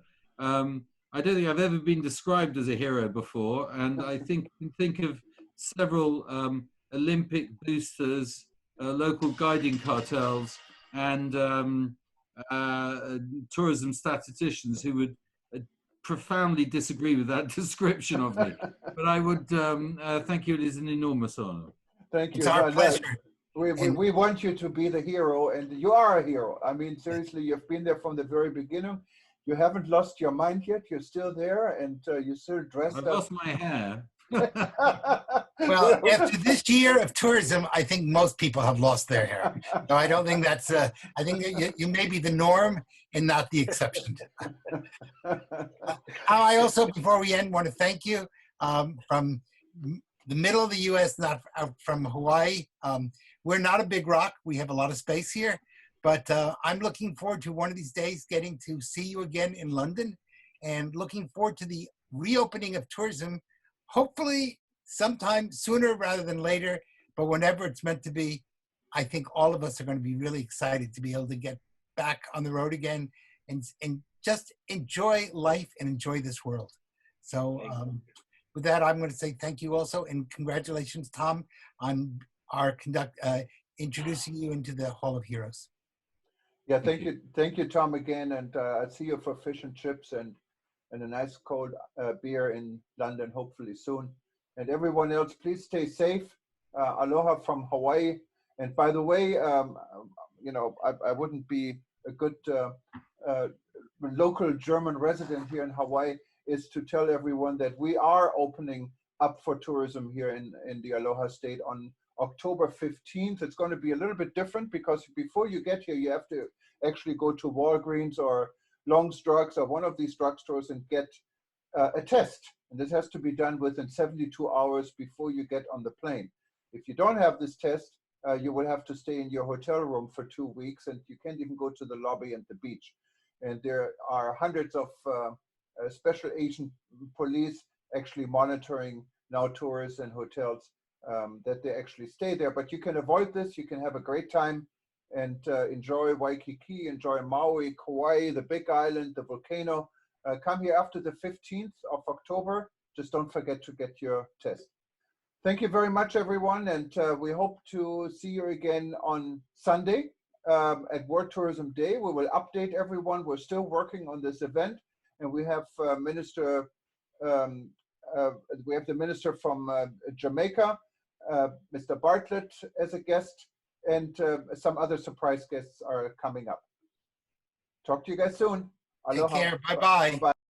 I don't think I've ever been described as a hero before, and I think of several Olympic boosters, local guiding cartels, and tourism statisticians who would profoundly disagree with that description of me. But I would thank you. It is an enormous honor. Thank you. It's our pleasure. We want you to be the hero, and you are a hero. I mean, seriously, you've been there from the very beginning. You haven't lost your mind yet. You're still there, and you're still dressed up. I've lost my hair. Well, after this year of tourism, I think most people have lost their hair. No, I don't think that's, I think you may be the norm and not the exception. I also, before we end, want to thank you from the middle of the U.S., not from Hawaii. We're not a big rock. We have a lot of space here. But I'm looking forward to one of these days getting to see you again in London, and looking forward to the reopening of tourism, hopefully sometime sooner rather than later, but whenever it's meant to be. I think all of us are going to be really excited to be able to get back on the road again and just enjoy life and enjoy this world. So with that, I'm going to say thank you also, and congratulations, Tom, on our introducing you into the Hall of Heroes. Yeah, thank you, Tom, again, and I'll see you for fish and chips and a nice cold beer in London, hopefully soon. And everyone else, please stay safe. Aloha from Hawaii. And by the way, you know, I wouldn't be a good local German resident here in Hawaii is to tell everyone that we are opening up for tourism here in the Aloha State on October 15th. It's going to be a little bit different because before you get here, you have to actually go to Walgreens or Long's Drugs or one of these drugstores and get a test. And this has to be done within 72 hours before you get on the plane. If you don't have this test, you will have to stay in your hotel room for 2 weeks, and you can't even go to the lobby and the beach. And there are hundreds of special agent police actually monitoring now tourists and hotels that they actually stay there. But you can avoid this. You can have a great time and enjoy Waikiki, enjoy Maui, Kauai, the Big Island, the volcano. Come here after the 15th of October. Just don't forget to get your test. Thank you very much, everyone. And we hope to see you again on Sunday at World Tourism Day. We will update everyone. We're still working on this event. And we have the minister from Jamaica, Mr. Bartlett, as a guest, and some other surprise guests are coming up. Talk to you guys soon. Aloha. Take care. Bye-bye.